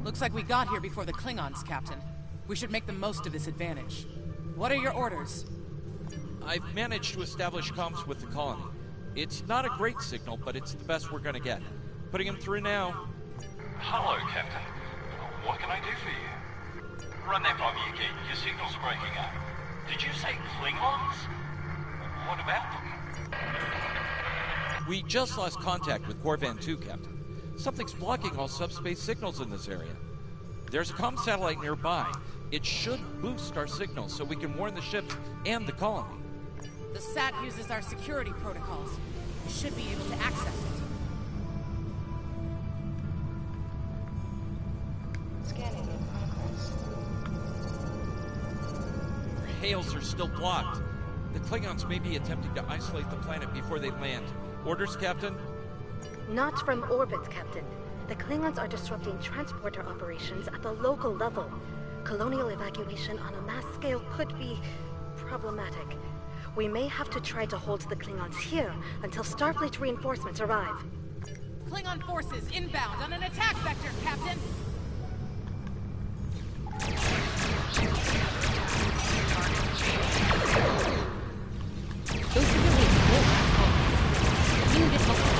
Looks like we got here before the Klingons, Captain. We should make the most of this advantage. What are your orders? I've managed to establish comms with the colony. It's not a great signal, but it's the best we're gonna get. Putting him through now. Hello, Captain. What can I do for you? Run that by me again. Your signal's breaking up. Did you say Klingons? What about them? We just lost contact with Corvan 2, Captain. Something's blocking all subspace signals in this area. There's a comm satellite nearby. It should boost our signals so we can warn the ships and the colony. The SAT uses our security protocols. We should be able to access it. Scanning in progress. Our hails are still blocked. The Klingons may be attempting to isolate the planet before they land. Orders, Captain? Not from orbit, Captain. The Klingons are disrupting transporter operations at the local level. Colonial evacuation on a mass scale could be problematic. We may have to try to hold the Klingons here until Starfleet reinforcements arrive. Klingon forces inbound on an attack vector, Captain! Those civilians won't last long. You need to help them.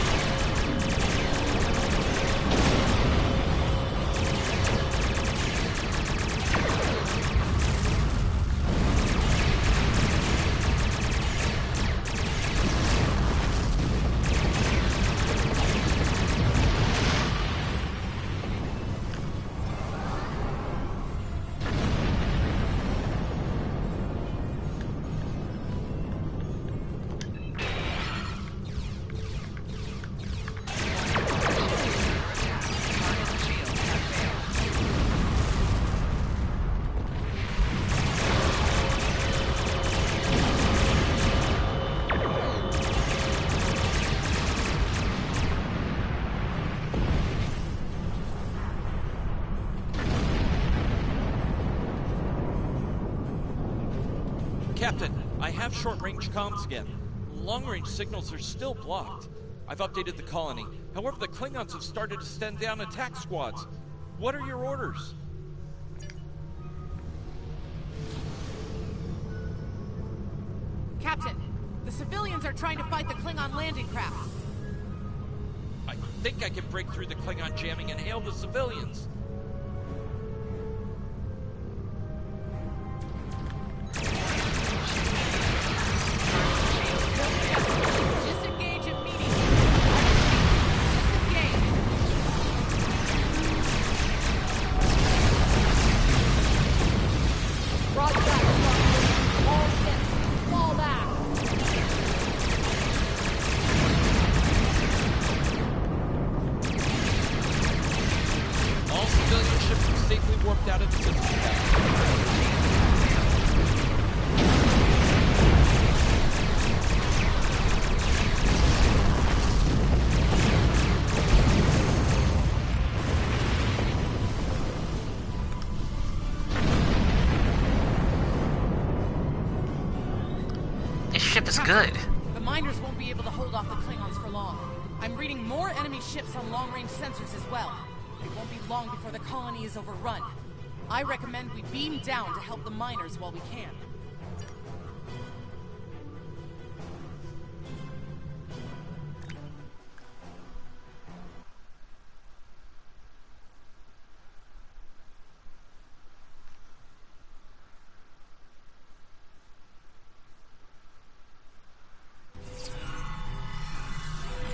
Captain, I have short-range comms again. Long-range signals are still blocked. I've updated the colony. However, the Klingons have started to send down attack squads. What are your orders? civilians are trying to fight the Klingon landing craft. I think I can break through the Klingon jamming and hail the civilians. Disengage immediately. Disengage. Roger that, Starfleet. All ships, fall back. All civilian ships are safely warped out of the system. This ship is good. The miners won't be able to hold off the Klingons for long. I'm reading more enemy ships on long-range sensors as well. It won't be long before the colony is overrun. I recommend we beam down to help the miners while we can.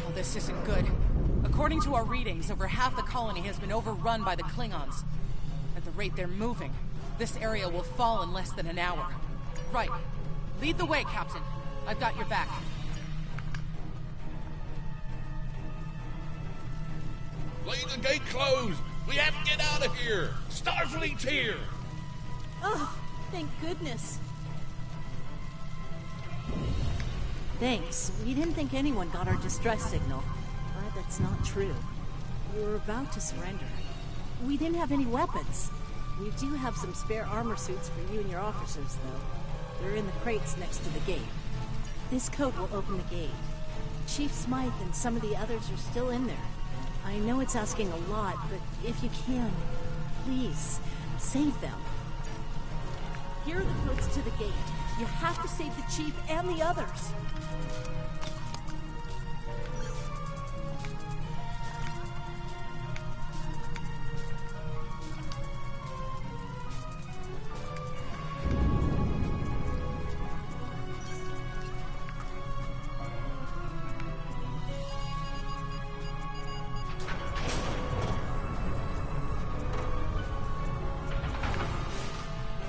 Oh, this isn't good. According to our readings, over half the colony has been overrun by the Klingons. At the rate they're moving, this area will fall in less than an hour. Right. Lead the way, Captain. I've got your back. Lay the gate closed! We have to get out of here! Starfleet's here! Oh, thank goodness. Thanks. We didn't think anyone got our distress signal. But that's not true. We were about to surrender. We didn't have any weapons. We do have some spare armor suits for you and your officers, though. They're in the crates next to the gate. This code will open the gate. Chief Smythe and some of the others are still in there. I know it's asking a lot, but if you can, please, save them. Here are the codes to the gate. You have to save the Chief and the others.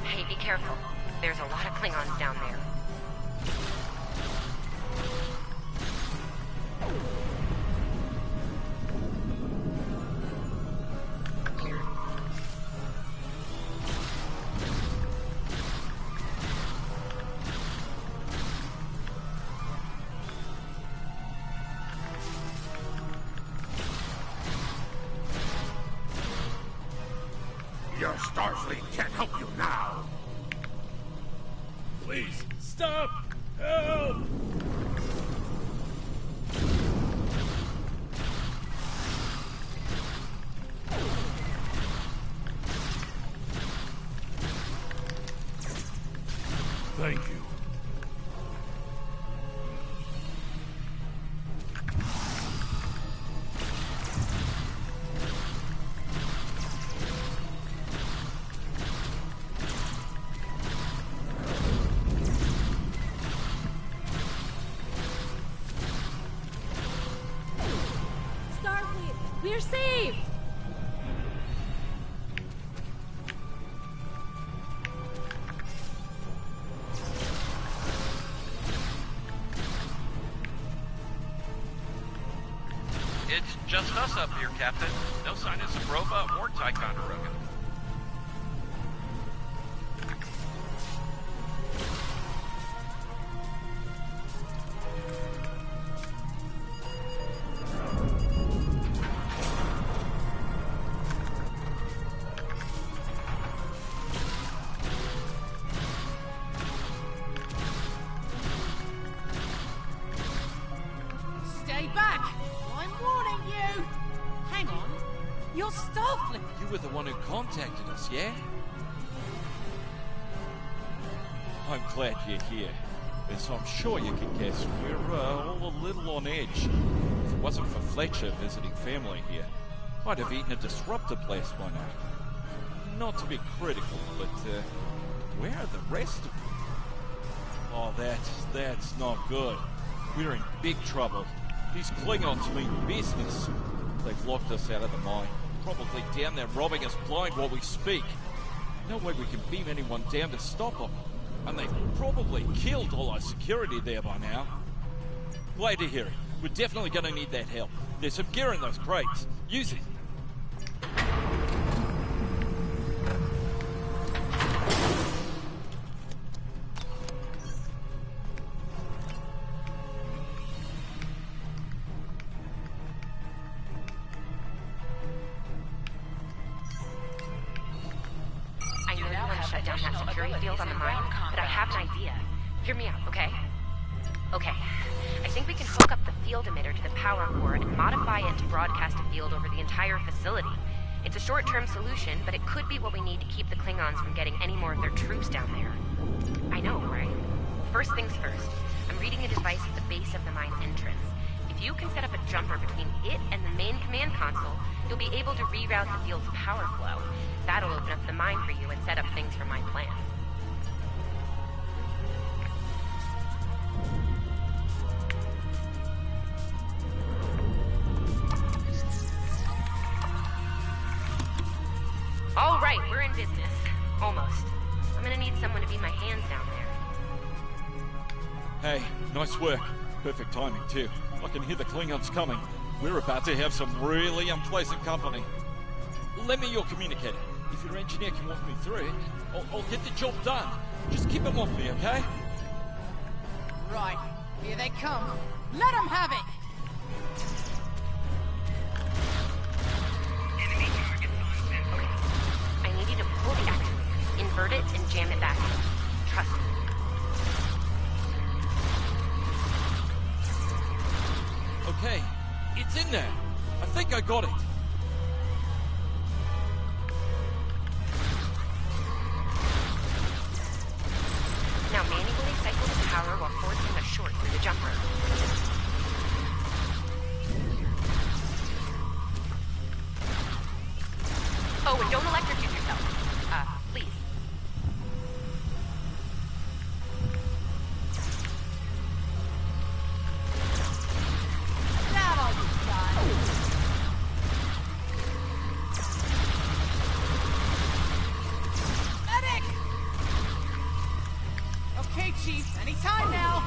Hey, be careful. There's a lot of Klingons down there. Your Starfleet can't help you now! Please, stop! Help! Thank you. Starfleet, we're saved! It's just us up here, Captain. No sign of Sabrova or Ticonderoga. Stay back! I'm warning you! Hang on. You're Starfleet! You were the one who contacted us, yeah? I'm glad you're here. As I'm sure you can guess, we're all a little on edge. If it wasn't for Fletcher visiting family here, I'd have eaten a disruptor blast by now. Not to be critical, but where are the rest of them? Oh, that's not good. We're in big trouble. These Klingons mean business. They've locked us out of the mine. Probably down there robbing us blind while we speak. No way we can beam anyone down to stop them. And they've probably killed all our security there by now. Glad to hear it. We're definitely going to need that help. There's some gear in those crates. Use it. Hear me out, okay? Okay. I think we can hook up the field emitter to the power core and modify it to broadcast a field over the entire facility. It's a short-term solution, but it could be what we need to keep the Klingons from getting any more of their troops down there. I know, right? First things first, I'm reading a device at the base of the mine entrance. If you can set up a jumper between it and the main command console, you'll be able to reroute the field's power flow. That'll open up the mine for you and set up things for my plan. All right, we're in business. Almost. I'm gonna need someone to be my hands down there. Hey, nice work. Perfect timing, too. I can hear the Klingons coming. We're about to have some really unpleasant company. Lend me your communicator. If your engineer can walk me through it, I'll get the job done. Just keep them off me, okay? Right. Here they come. Let them have it! I need you to pull the actuator, invert it, and jam it back in. Trust me. Okay, it's in there. I think I got it. Now manually cycle the power while forcing a short through the jumper. Oh, and don't electrocute yourself. Please. That all you've got. Medic! Okay, Chief. Anytime now.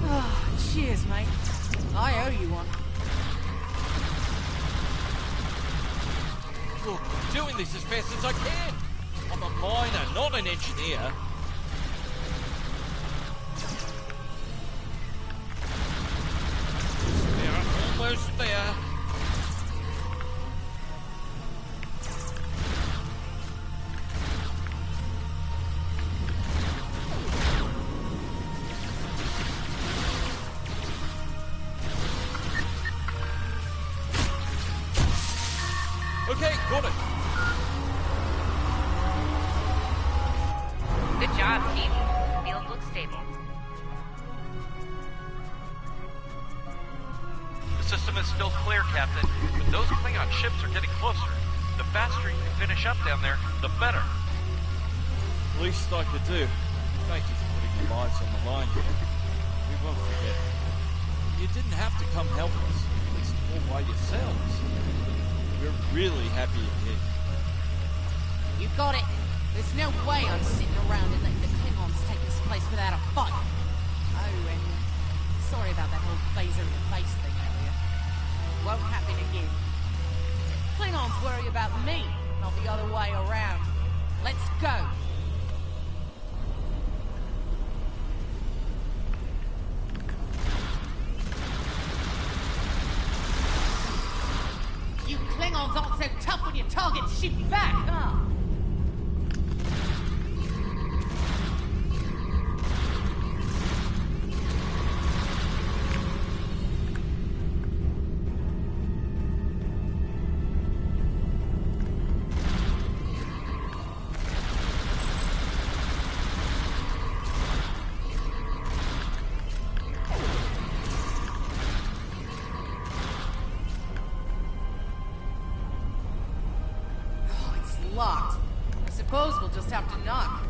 Oh, cheers, mate. I owe you one. Look, I'm doing this as fast as I can. I'm a miner, not an engineer. We're almost there. Okay, got it. Good job, Chief. The field looks stable. The system is still clear, Captain, but those Klingon ships are getting closer. The faster you can finish up down there, the better. Least I could do. Thank you for putting your lives on the line here. We won't forget. You didn't have to come help us, at least all by yourselves. We're really happy you're here. You got it. There's no way I'm sitting around and letting the Klingons take this place without a fight. Oh, and sorry about that whole phaser in the face thing earlier. Won't happen again. Klingons worry about me, not the other way around. Let's go. You Klingons aren't so tough when you target ship back, huh? just have to knock.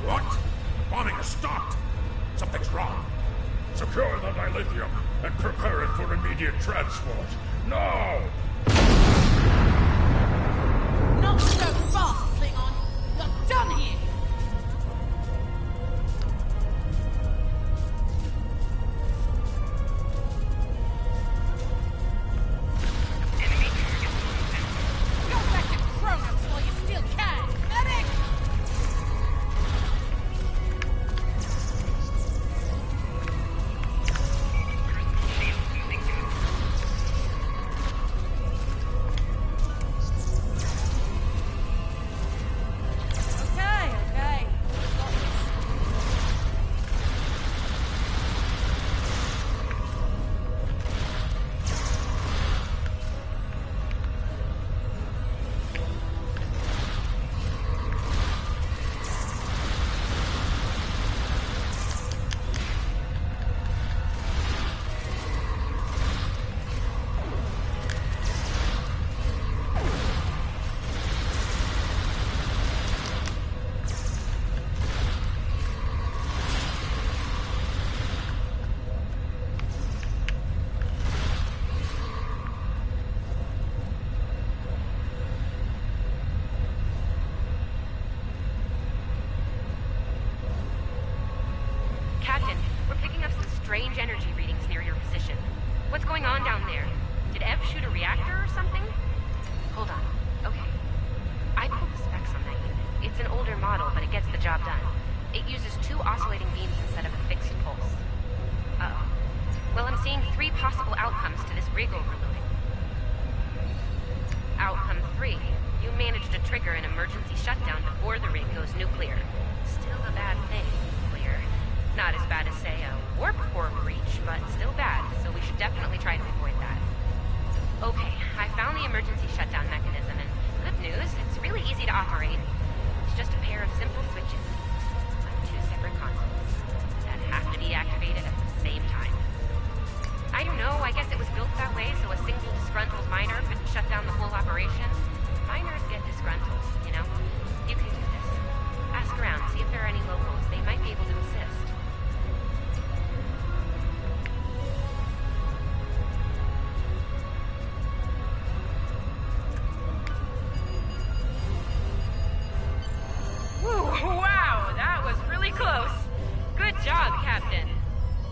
What? Bombing has stopped! Something's wrong. Secure the dilithium and prepare it for immediate transport. Now! Not so fast, Klingon! You're done here! Go back to Kronos while you still can! Medic! Okay. Got this. Captain, we're picking up some strange energy readings near your position. What's going on down there? Did Ev shoot a reactor or something? Hold on. Okay. I pulled the specs on that unit. It's an older model, but it gets the job done. It uses 2 oscillating beams instead of a fixed pulse. Uh-oh. Well, I'm seeing 3 possible outcomes to this rig overloading. Outcome 3. You managed to trigger an emergency shutdown before the rig goes nuclear. Still a bad thing, nuclear. Not as bad as, say, a warp core breach, but still bad, so we should definitely try to avoid that. Okay, I found the emergency shutdown mechanism, and good news, it's really easy to operate. It's just a pair of simple switches on 2 separate consoles that have to be activated at the same time. I don't know, I guess it was built that way so a single disgruntled miner couldn't shut down the whole operation. Miners get disgruntled, you know? You can do this. Ask around, see if there are any locals. They might be able to assist. Wow, that was really close. Good job, Captain.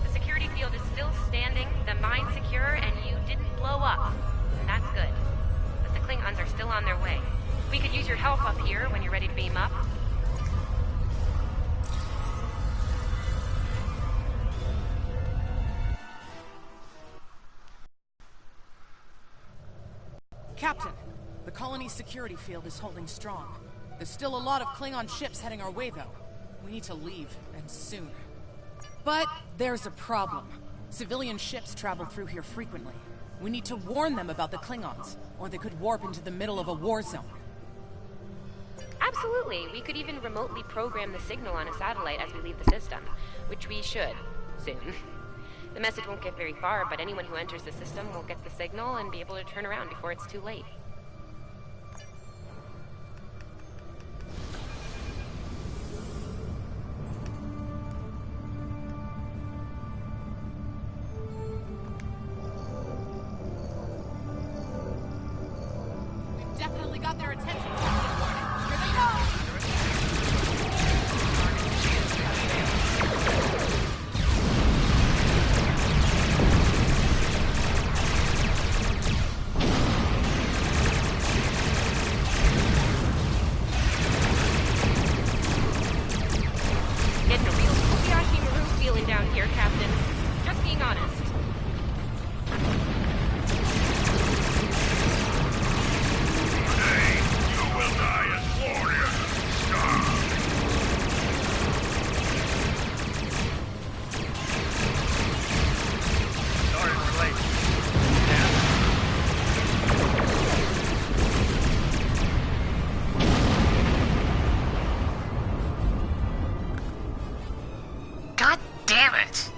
The security field is still standing, the mine secure, and you didn't blow up. And that's good. But the Klingons are still on their way. We could use your help up here when you're ready to beam up. Captain, the colony's security field is holding strong. There's still a lot of Klingon ships heading our way, though. We need to leave, and soon. But there's a problem. Civilian ships travel through here frequently. We need to warn them about the Klingons, or they could warp into the middle of a war zone. Absolutely. We could even remotely program the signal on a satellite as we leave the system, which we should, soon. The message won't get very far, but anyone who enters the system will get the signal and be able to turn around before it's too late. We've definitely got their attention. Here they go! Getting a real Kobayashi Maru feeling down here, Captain. Just being honest. You will die as warriors. Sorry we're late. God damn it!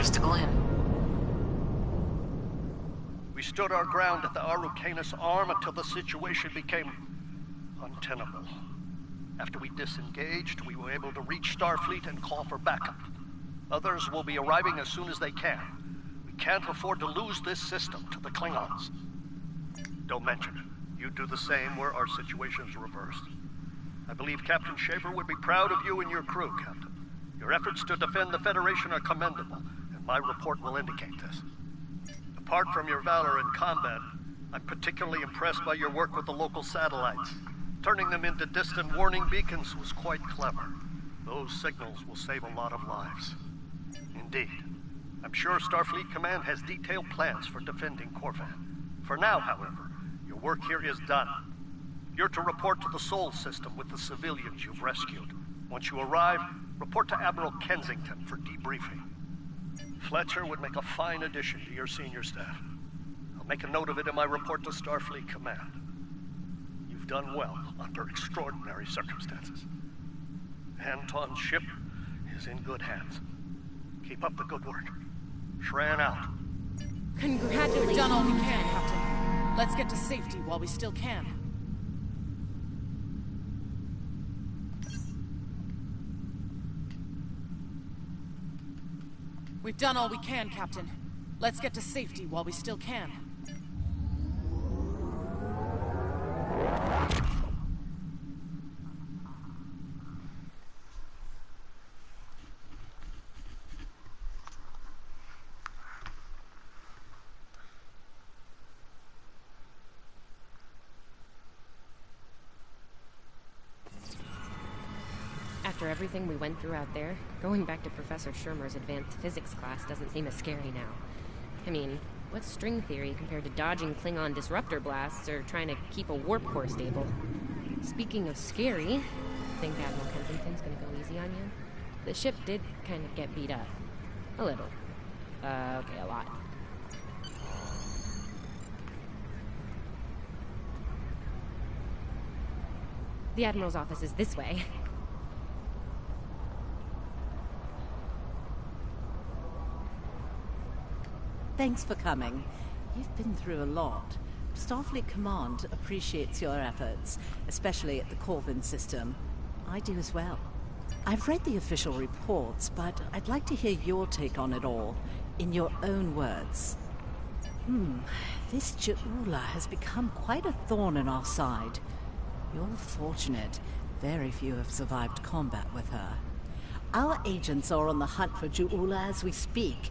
Here's to Glenn. We stood our ground at the Araucanus Arm until the situation became untenable. After we disengaged, we were able to reach Starfleet and call for backup. Others will be arriving as soon as they can. We can't afford to lose this system to the Klingons. Don't mention it. You do the same where our situation's reversed. I believe Captain Schaefer would be proud of you and your crew, Captain. Your efforts to defend the Federation are commendable, and my report will indicate this. Apart from your valor in combat, I'm particularly impressed by your work with the local satellites. Turning them into distant warning beacons was quite clever. Those signals will save a lot of lives. Indeed. I'm sure Starfleet Command has detailed plans for defending Corvan. For now, however, your work here is done. You're to report to the Sol system with the civilians you've rescued. Once you arrive, report to Admiral Kensington for debriefing. Fletcher would make a fine addition to your senior staff. I'll make a note of it in my report to Starfleet Command. You've done well under extraordinary circumstances. Anton's ship is in good hands. Keep up the good work. Shran out. Congratulations. We've done all we can, Captain. Let's get to safety while we still can. We've done all we can, Captain. Let's get to safety while we still can. After everything we went through out there, going back to Professor Shermer's advanced physics class doesn't seem as scary now. I mean, what's string theory compared to dodging Klingon disruptor blasts or trying to keep a warp core stable? Speaking of scary, think Admiral Kensington's gonna go easy on you? The ship did kind of get beat up. A little. Okay, a lot. The Admiral's office is this way. Thanks for coming. You've been through a lot. Starfleet Command appreciates your efforts, especially at the Corvan system. I do as well. I've read the official reports, but I'd like to hear your take on it all, in your own words. This Ju'ula has become quite a thorn in our side. You're fortunate. Very few have survived combat with her. Our agents are on the hunt for Ju'ula as we speak.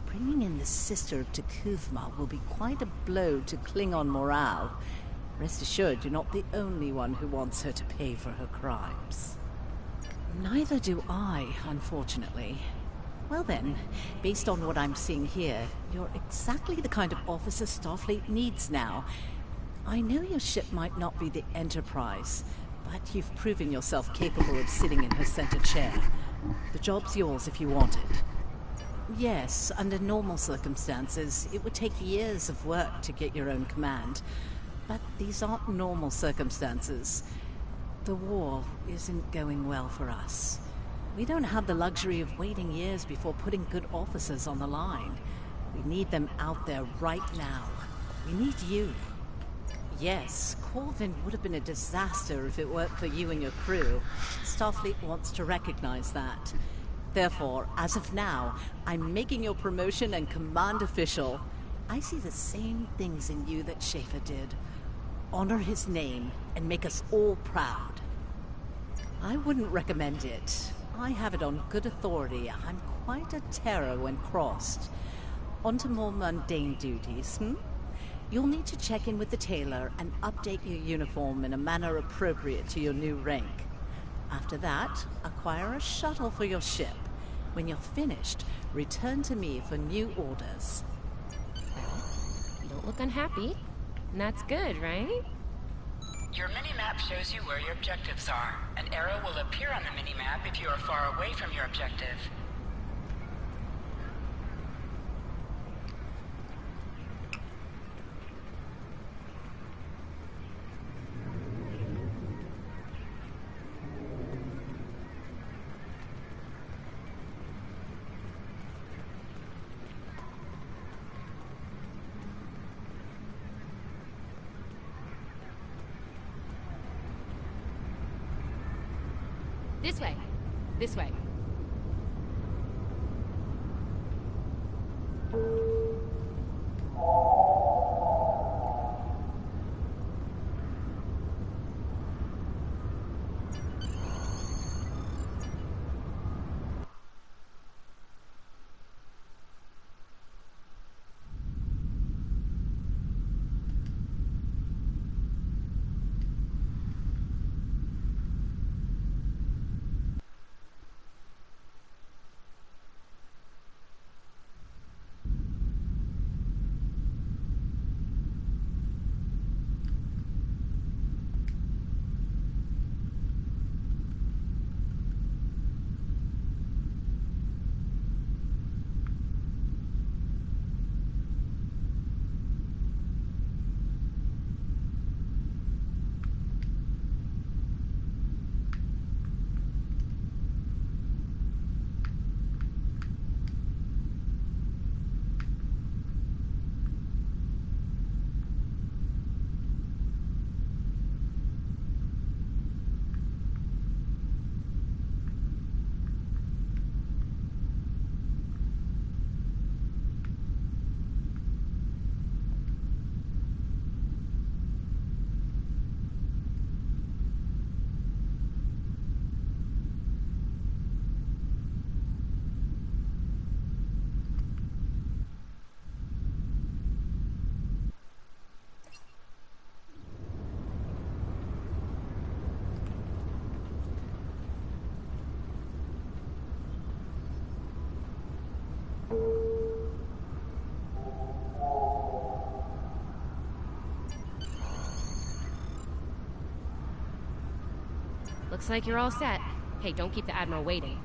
Bringing in the sister of T'Kuvma will be quite a blow to Klingon morale. Rest assured, you're not the only one who wants her to pay for her crimes. Neither do I, unfortunately. Well then, based on what I'm seeing here, you're exactly the kind of officer Starfleet needs now. I know your ship might not be the Enterprise, but you've proven yourself capable of sitting in her center chair. The job's yours if you want it. Yes, under normal circumstances, it would take years of work to get your own command. But these aren't normal circumstances. The war isn't going well for us. We don't have the luxury of waiting years before putting good officers on the line. We need them out there right now. We need you. Yes, Corvan would have been a disaster if it weren't for you and your crew. Starfleet wants to recognize that. Therefore, as of now, I'm making your promotion and command official. I see the same things in you that Schaefer did. Honor his name and make us all proud. I wouldn't recommend it. I have it on good authority. I'm quite a terror when crossed. On to more mundane duties, You'll need to check in with the tailor and update your uniform in a manner appropriate to your new rank. After that, acquire a shuttle for your ship. When you're finished, return to me for new orders. Well, you don't look unhappy. And that's good, right? Your mini-map shows you where your objectives are. An arrow will appear on the mini-map if you are far away from your objective. This way. This way. Looks like you're all set. Hey, don't keep the Admiral waiting.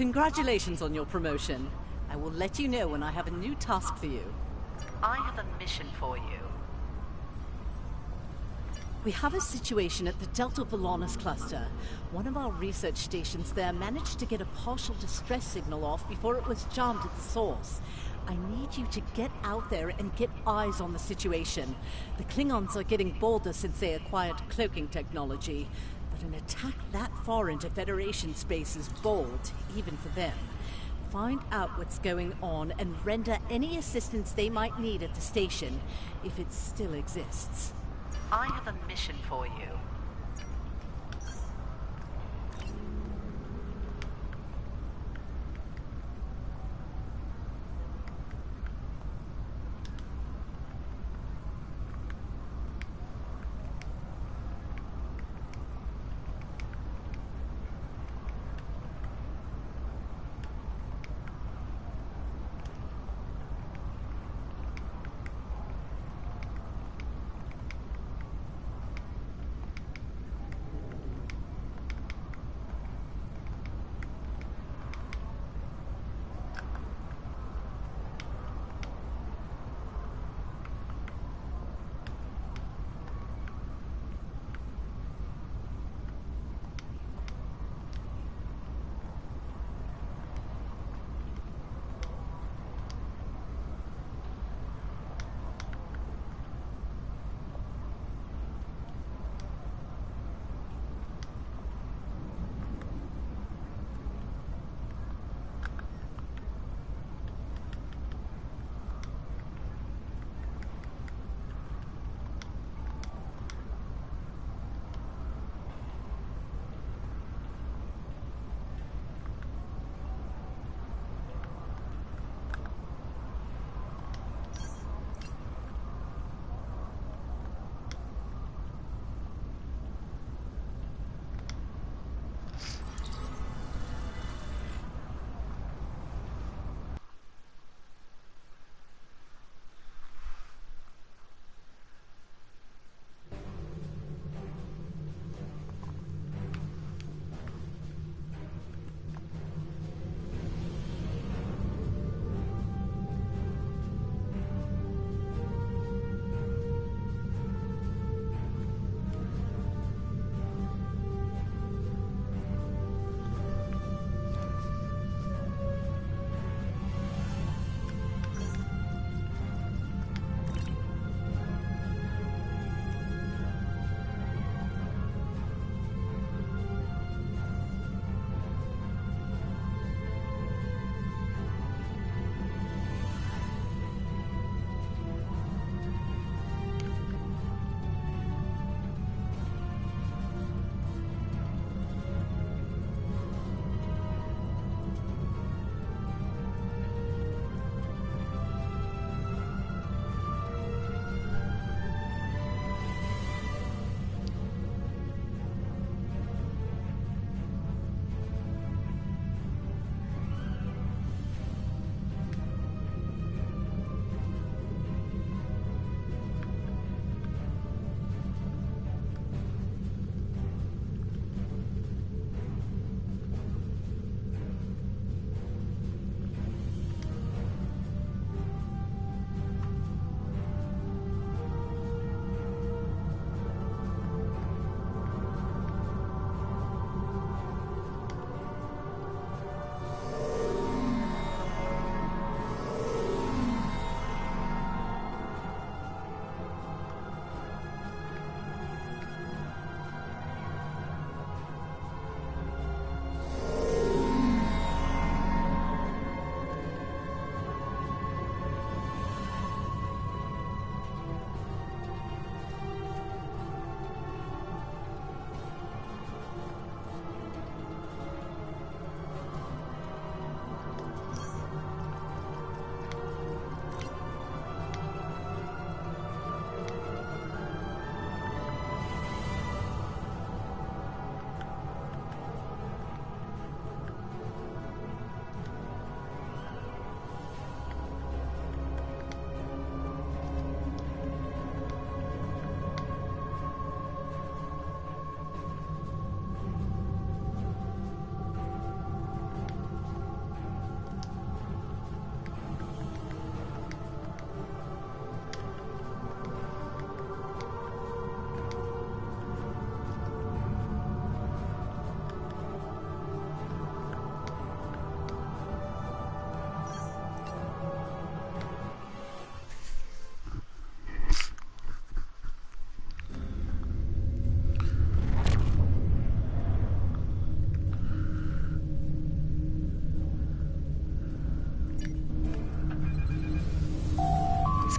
Congratulations on your promotion. I will let you know when I have a new task for you. I have a mission for you. We have a situation at the Delta Volanus cluster. One of our research stations there managed to get a partial distress signal off before it was jammed at the source. I need you to get out there and get eyes on the situation. The Klingons are getting bolder since they acquired cloaking technology. But an attack that far into Federation space is bold, even for them. Find out what's going on and render any assistance they might need at the station, if it still exists. I have a mission for you.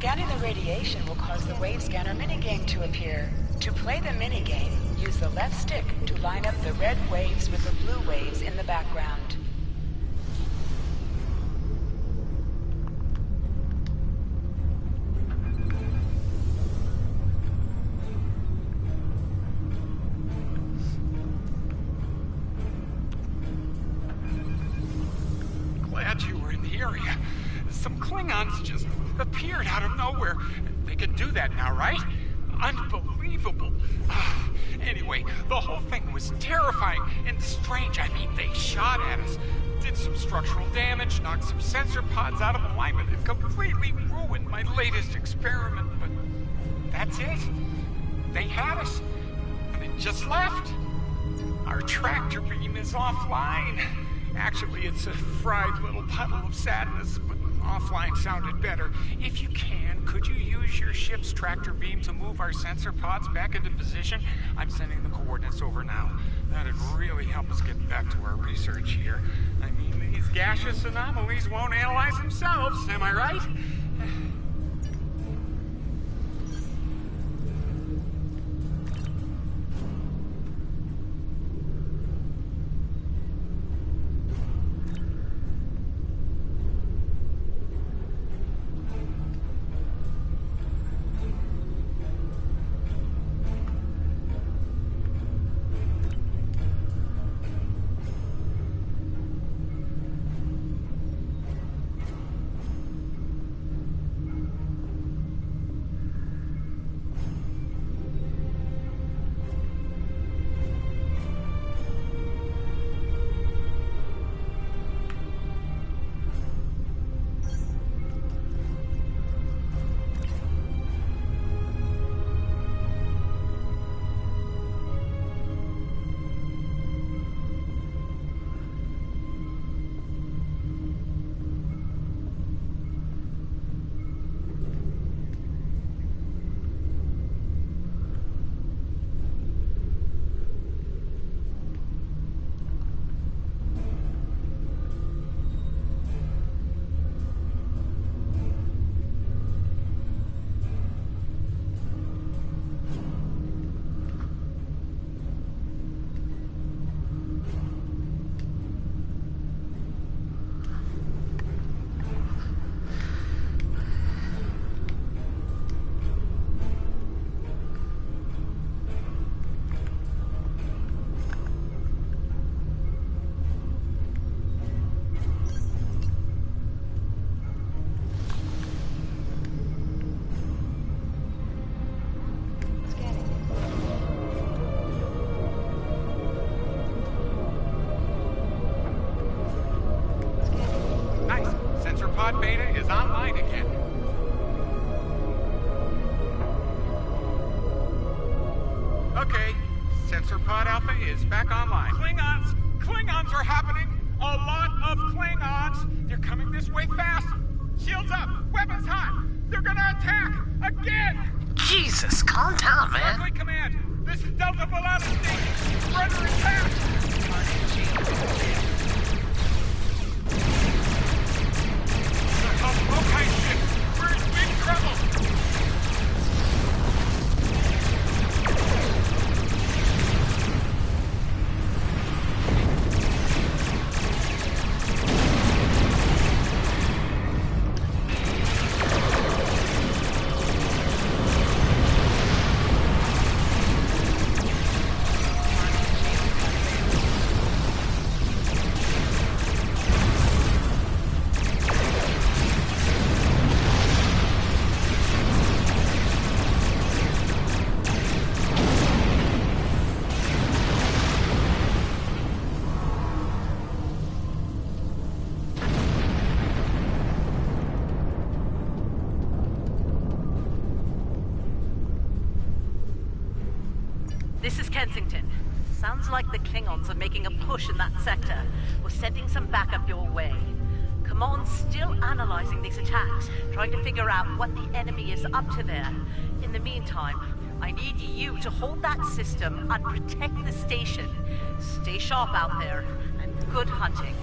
Scanning the radiation will cause the wave scanner minigame to appear. To play the minigame, use the left stick to line up the red waves with the blue waves in the background. Glad you were in the area. Some Klingons just appeared out of nowhere. They can do that now, right? Unbelievable. Anyway, the whole thing was terrifying and strange. I mean, they shot at us, did some structural damage, knocked some sensor pods out of alignment, and completely ruined my latest experiment. But that's it. They had us, and they just left. Our tractor beam is offline. Actually, it's a fried little puddle of sadness, but offline sounded better. If you can, could you use your ship's tractor beam to move our sensor pods back into position? I'm sending the coordinates over now. That'd really help us get back to our research here. I mean, these gaseous anomalies won't analyze themselves, am I right? Pod Beta is online again. Okay, Sensor Pod Alpha is back online. Klingons are happening! A lot of Klingons! They're coming this way fast! Shields up! Weapons hot! They're gonna attack! Again! Jesus, calm down, man. Starfleet Command, this is Delta Velocity! Rudder attack! Okay, shit! We're in big trouble! This is Kensington. Sounds like the Klingons are making a push in that sector. We're sending some backup your way. Command's still analyzing these attacks, trying to figure out what the enemy is up to there. In the meantime, I need you to hold that system and protect the station. Stay sharp out there, and good hunting.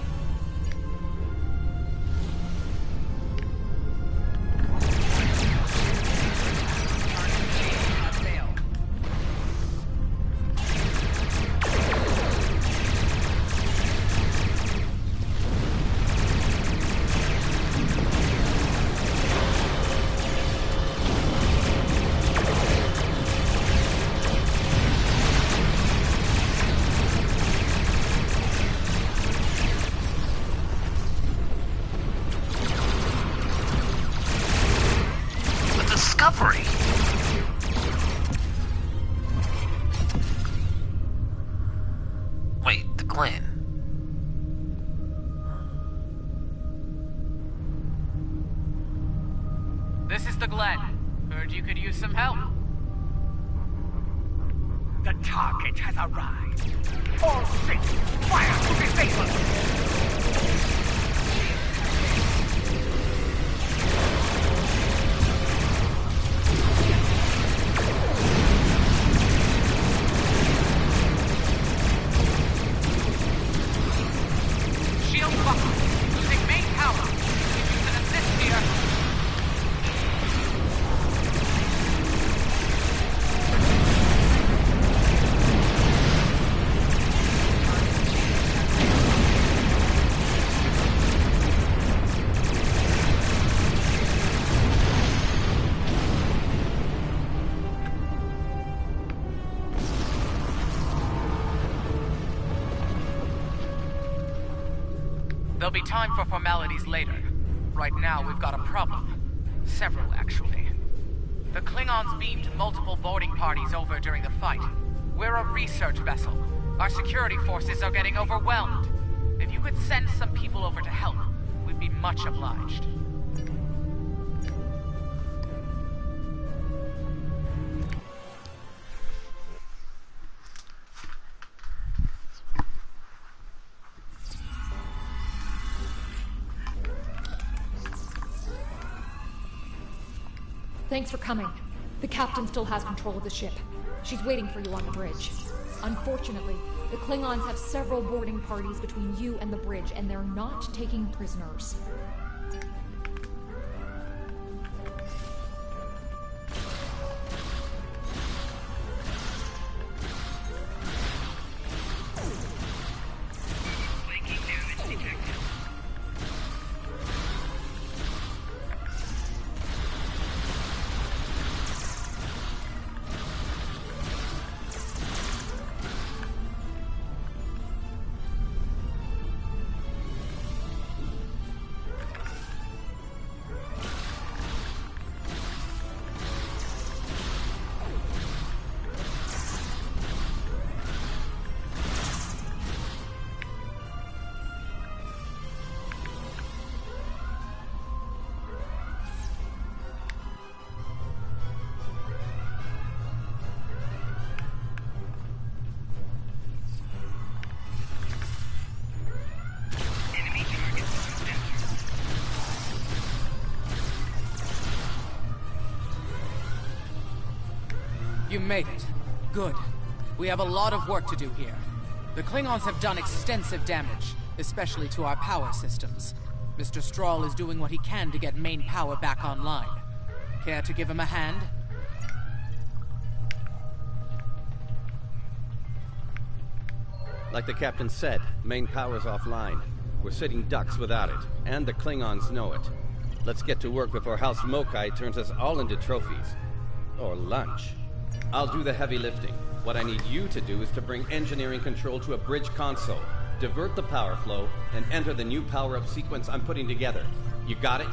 discovery. Wait, the Glen. This is the Glen. Heard you could use some help. The target has arrived. All ships, fire to disable! Shield buckle. Using main power. Give you an assist here. There'll be time for formalities later. Right now, we've got a problem. Several, actually. The Klingons beamed multiple boarding parties over during the fight. We're a research vessel. Our security forces are getting overwhelmed. If you could send some people over to help, we'd be much obliged. Thanks for coming. The captain still has control of the ship. She's waiting for you on the bridge. Unfortunately, the Klingons have several boarding parties between you and the bridge, and they're not taking prisoners. You made it. Good. We have a lot of work to do here. The Klingons have done extensive damage, especially to our power systems. Mr. Strahl is doing what he can to get main power back online. Care to give him a hand? Like the captain said, main power's offline. We're sitting ducks without it, and the Klingons know it. Let's get to work before House Mokai turns us all into trophies. Or lunch. I'll do the heavy lifting. What I need you to do is to bring engineering control to a bridge console, divert the power flow, and enter the new power-up sequence I'm putting together. You got it?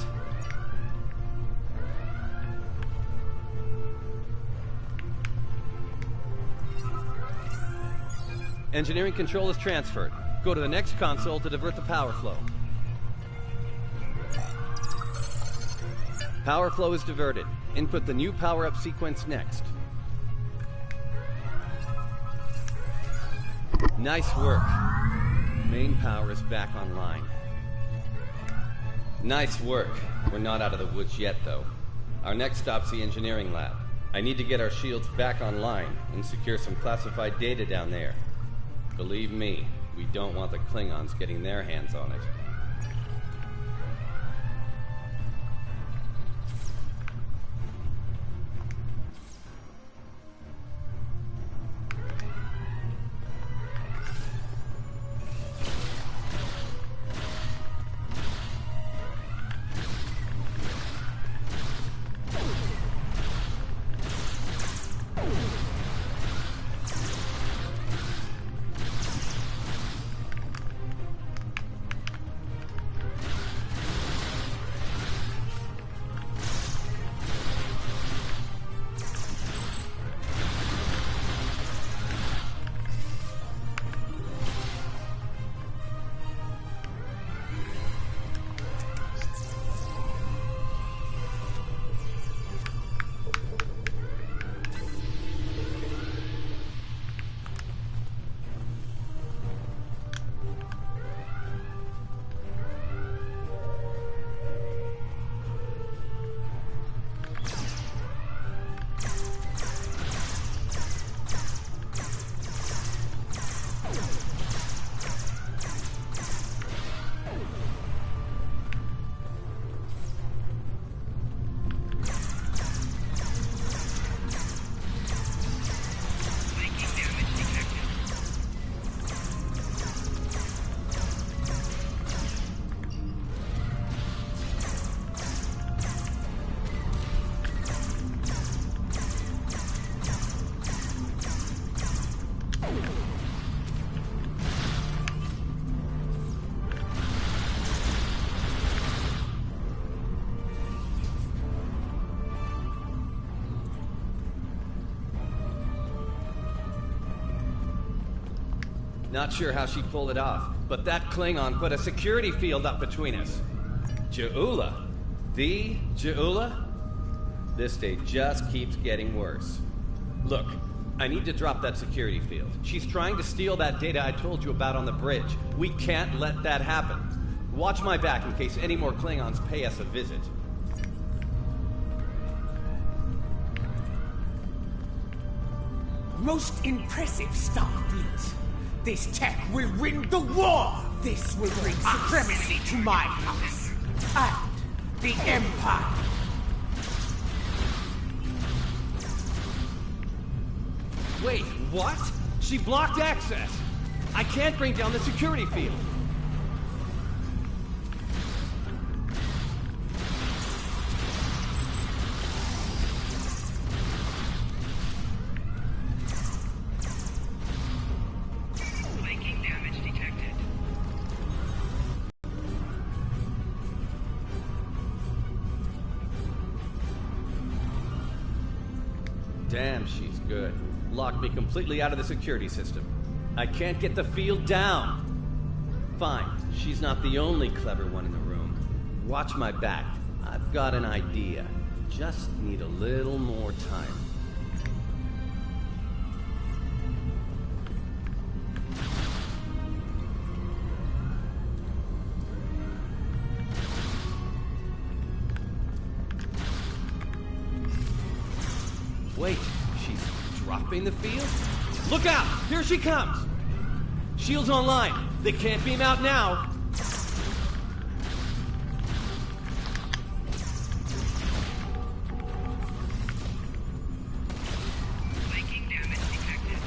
Engineering control is transferred. Go to the next console to divert the power flow. Power flow is diverted. Input the new power-up sequence next. Nice work. Main power is back online. Nice work. We're not out of the woods yet, though. Our next stop's the engineering lab. I need to get our shields back online and secure some classified data down there. Believe me, we don't want the Klingons getting their hands on it. Not sure how she pulled it off, but that Klingon put a security field up between us. Ja'ula? The Ja'ula? This day just keeps getting worse. Look, I need to drop that security field. She's trying to steal that data I told you about on the bridge. We can't let that happen. Watch my back in case any more Klingons pay us a visit. Most impressive, Starfleet. This tech will win the war. This will bring supremacy to my house and the Empire. Wait, what? She blocked access. I can't bring down the security field. Flaking damage detected. Damn, she's good. Locked me completely out of the security system. I can't get the field down. Fine, she's not the only clever one in the room. Watch my back. I've got an idea. Just need a little more time. Wait, she's dropping the field? Look out! Here she comes! Shields online. They can't beam out now. Flaking damage detected.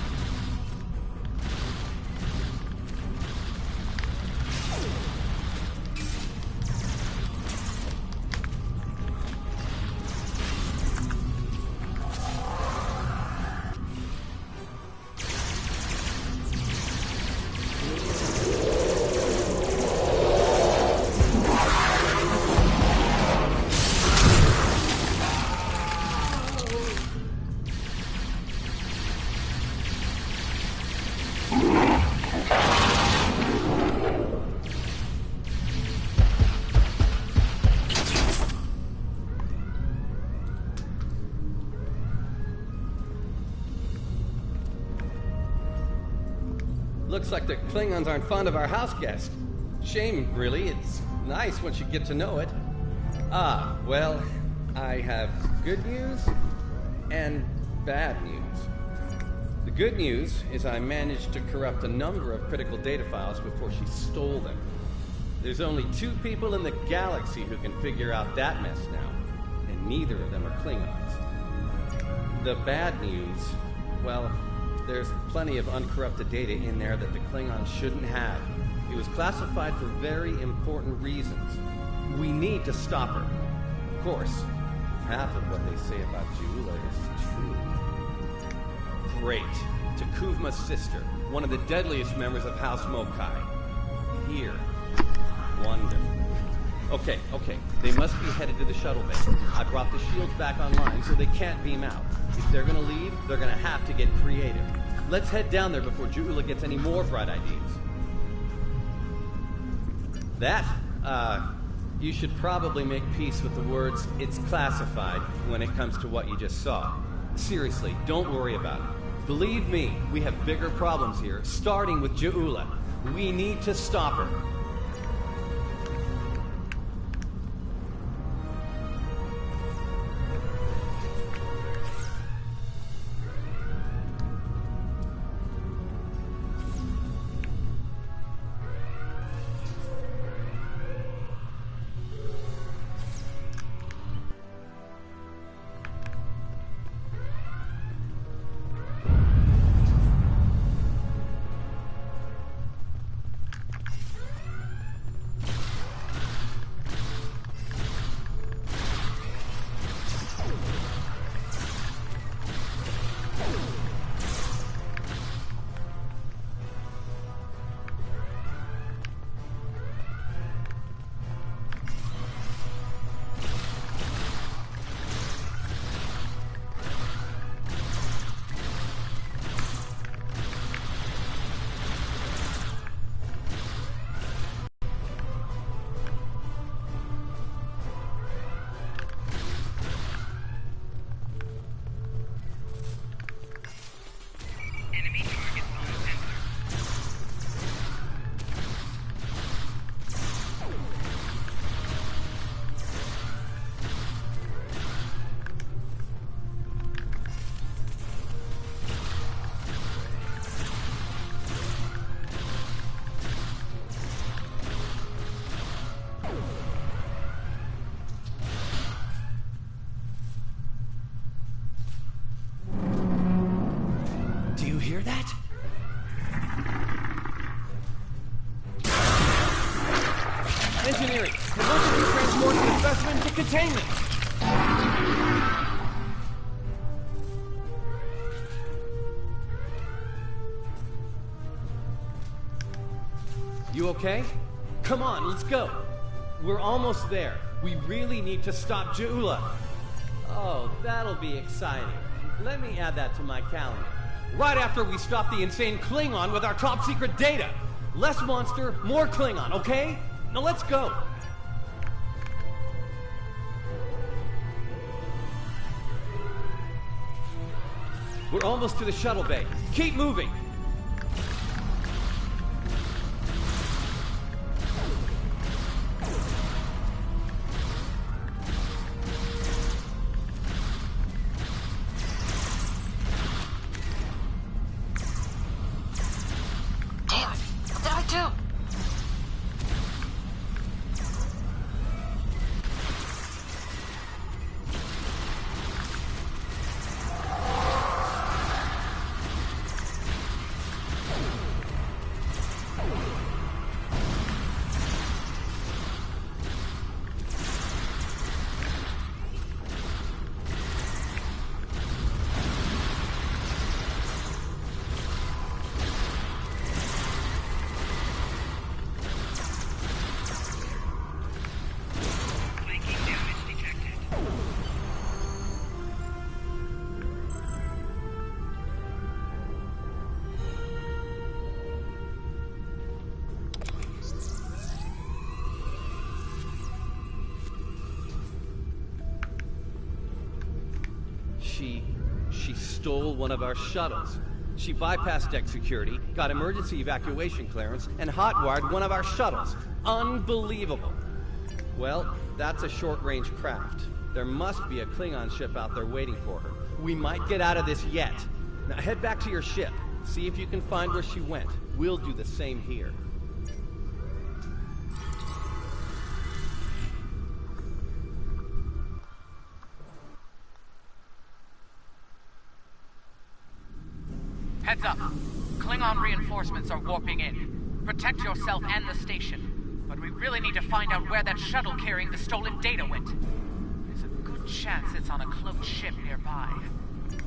Looks like the Klingons aren't fond of our house guest. Shame, really. It's nice once you get to know it. Ah, well, I have good news and bad news. The good news is I managed to corrupt a number of critical data files before she stole them. There's only 2 people in the galaxy who can figure out that mess now, and neither of them are Klingons. The bad news, well, there's plenty of uncorrupted data in there that the Klingons shouldn't have. It was classified for very important reasons. We need to stop her. Of course, half of what they say about Ja'ula is true. Great. T'Kuvma's sister, one of the deadliest members of House Mokai. Here. Wonderful. Okay. They must be headed to the shuttle bay. I brought the shields back online so they can't beam out. If they're gonna leave, they're gonna have to get creative. Let's head down there before Ja'ula gets any more bright ideas. You should probably make peace with the words, "it's classified," when it comes to what you just saw. Seriously, don't worry about it. Believe me, we have bigger problems here, starting with Ja'ula. We need to stop her. hear that? Engineering, emergency transporting the specimen to containment! You okay? Come on, let's go. We're almost there. We really need to stop Ja'ula. Oh, that'll be exciting. Let me add that to my calendar. Right after we stop the insane Klingon with our top secret data. Less monster, more Klingon, okay? Now let's go. We're almost to the shuttle bay. Keep moving. She stole one of our shuttles. She bypassed deck security, got emergency evacuation clearance, and hotwired one of our shuttles. Unbelievable. Well, that's a short-range craft. There must be a Klingon ship out there waiting for her. We might get out of this yet. Now head back to your ship. See if you can find where she went. We'll do the same here. Heads up. Klingon reinforcements are warping in. Protect yourself and the station. But we really need to find out where that shuttle carrying the stolen data went. There's a good chance it's on a cloaked ship nearby.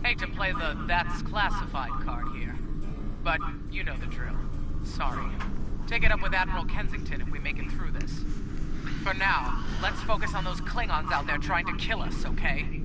Hate to play the "that's classified" card here. But you know the drill. Sorry. Take it up with Admiral Kensington if we make it through this. For now, let's focus on those Klingons out there trying to kill us, okay?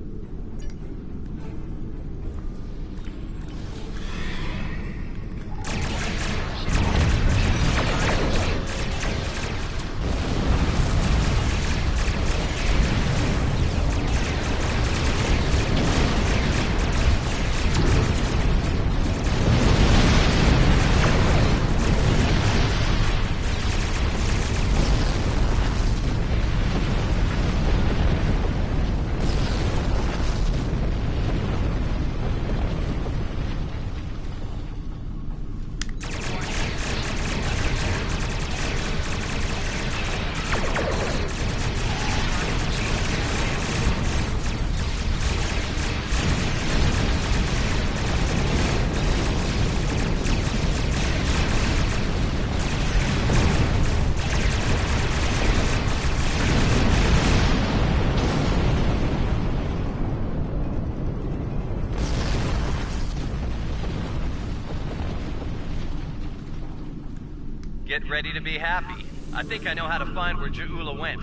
Get ready to be happy. I think I know how to find where Ja'ula went.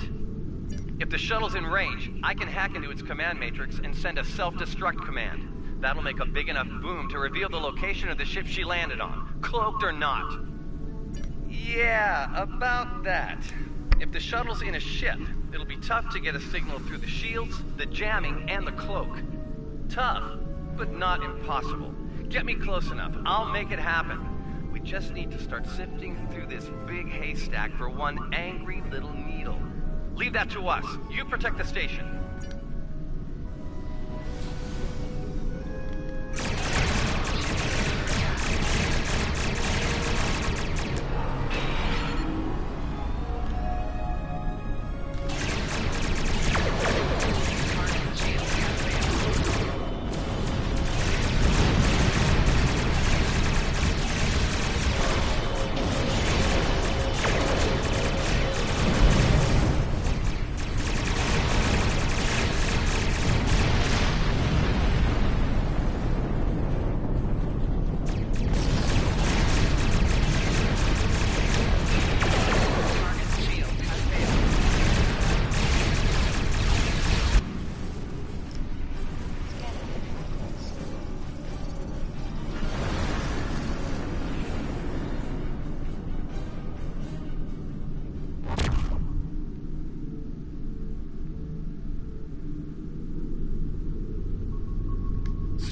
If the shuttle's in range, I can hack into its command matrix and send a self-destruct command. That'll make a big enough boom to reveal the location of the ship she landed on, cloaked or not. Yeah, about that. If the shuttle's in a ship, it'll be tough to get a signal through the shields, the jamming, and the cloak. Tough, but not impossible. Get me close enough, I'll make it happen. We just need to start sifting through this big haystack for one angry little needle. Leave that to us. You protect the station.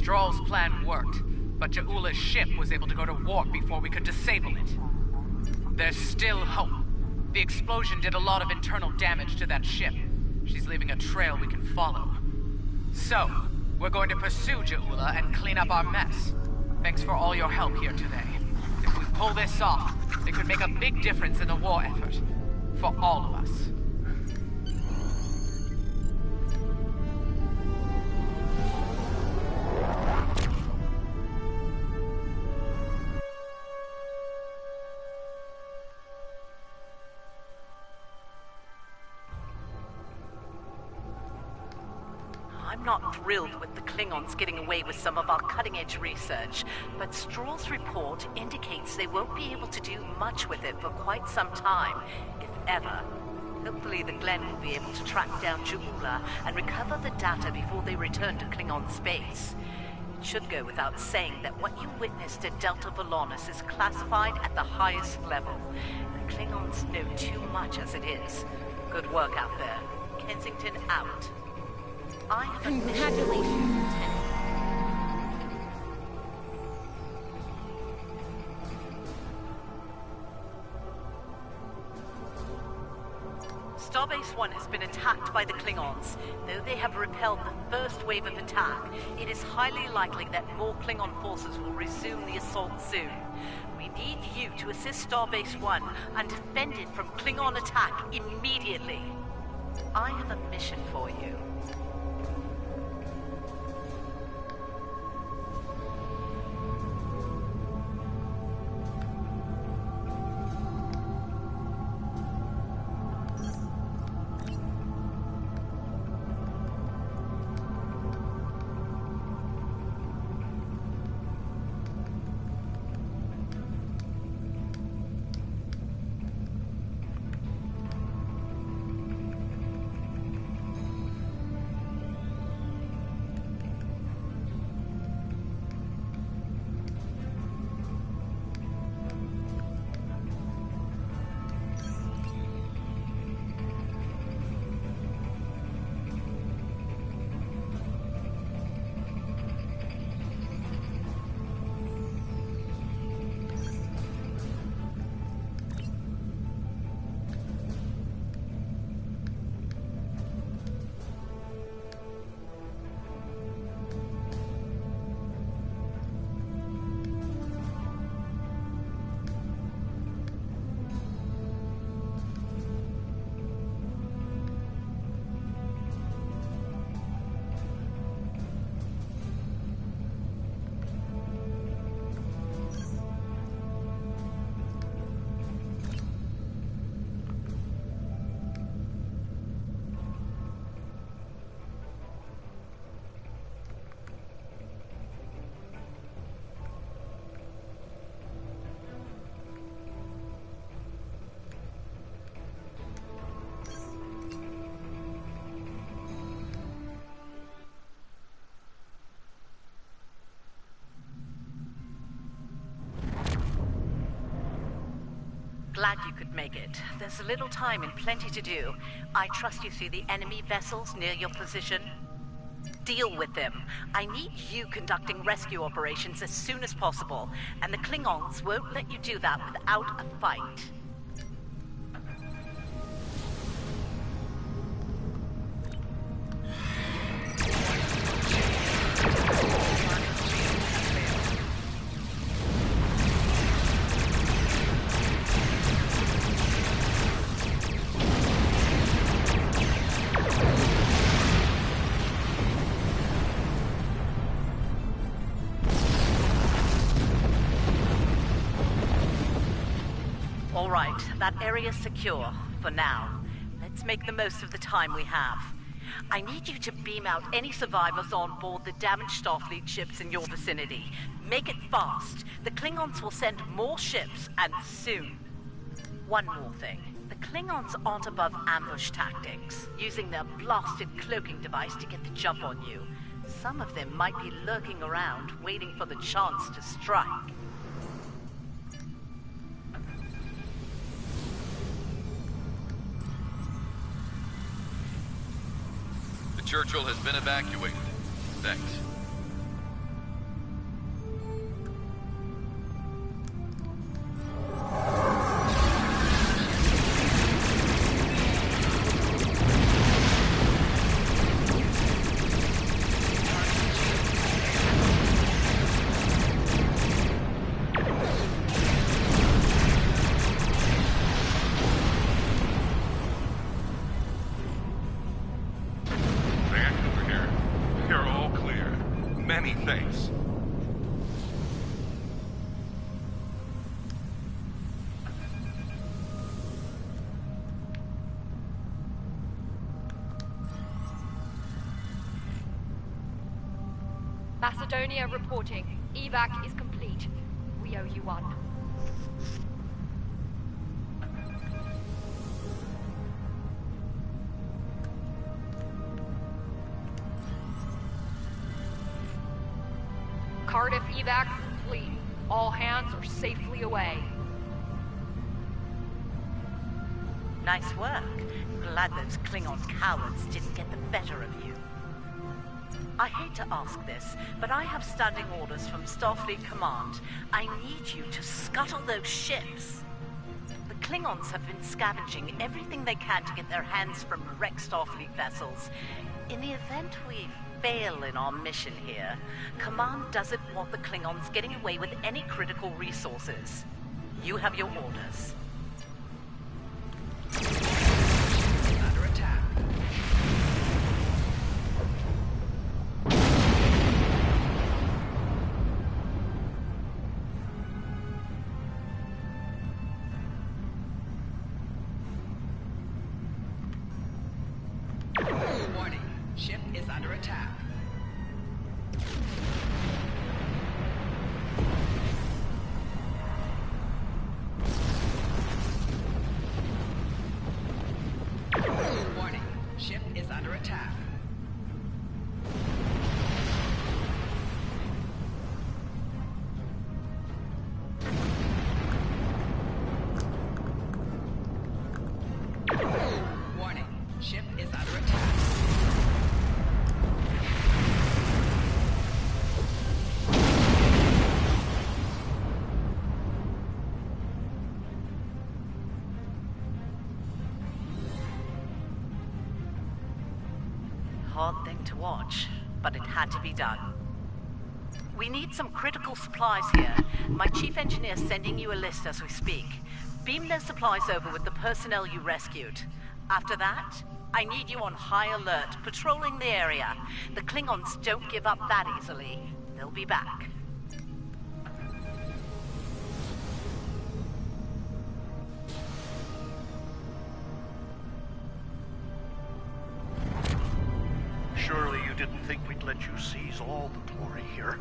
Stroll's plan worked, but Jaula's ship was able to go to warp before we could disable it. There's still hope. The explosion did a lot of internal damage to that ship. She's leaving a trail we can follow. So, we're going to pursue Jaula and clean up our mess. Thanks for all your help here today. If we pull this off, it could make a big difference in the war effort. For all of us. I'm not thrilled with the Klingons getting away with some of our cutting-edge research, but Stroll's report indicates they won't be able to do much with it for quite some time, if ever. Hopefully the Glen will be able to track down Jaula and recover the data before they return to Klingon space. It should go without saying that what you witnessed at Delta Volanus is classified at the highest level. The Klingons know too much as it is. Good work out there. Kensington out. Congratulations, Lieutenant. Starbase 1 has been attacked by the Klingons. Though they have repelled the first wave of attack, it is highly likely that more Klingon forces will resume the assault soon. We need you to assist Starbase 1 and defend it from Klingon attack immediately. I have a mission for you. Glad you could make it. There's a little time and plenty to do. I trust you see the enemy vessels near your position. Deal with them. I need you conducting rescue operations as soon as possible, and the Klingons won't let you do that without a fight. All right, that area's secure, for now. Let's make the most of the time we have. I need you to beam out any survivors on board the damaged Starfleet ships in your vicinity. Make it fast. The Klingons will send more ships, and soon. One more thing. The Klingons aren't above ambush tactics, using their blasted cloaking device to get the jump on you. Some of them might be lurking around, waiting for the chance to strike. Churchill has been evacuated. Thanks. Many thanks. Macedonia reporting. Evac is complete. We owe you one. Cardiff evac complete. All hands are safely away. Nice work. Glad those Klingon cowards didn't get the better of you. I hate to ask this, but I have standing orders from Starfleet Command. I need you to scuttle those ships. The Klingons have been scavenging everything they can to get their hands from wrecked Starfleet vessels. In the event we fail in our mission here, Command doesn't want the Klingons getting away with any critical resources. You have your orders. Under attack. Warning. Ship is under attack. Warning. Ship is under attack. Warning. Ship is under attack. Hard thing to watch, but it had to be done. We need some critical supplies here. My chief engineer's sending you a list as we speak. Beam those supplies over with the personnel you rescued. After that, I need you on high alert, patrolling the area. The Klingons don't give up that easily. They'll be back. Surely you didn't think we'd let you seize all the glory here.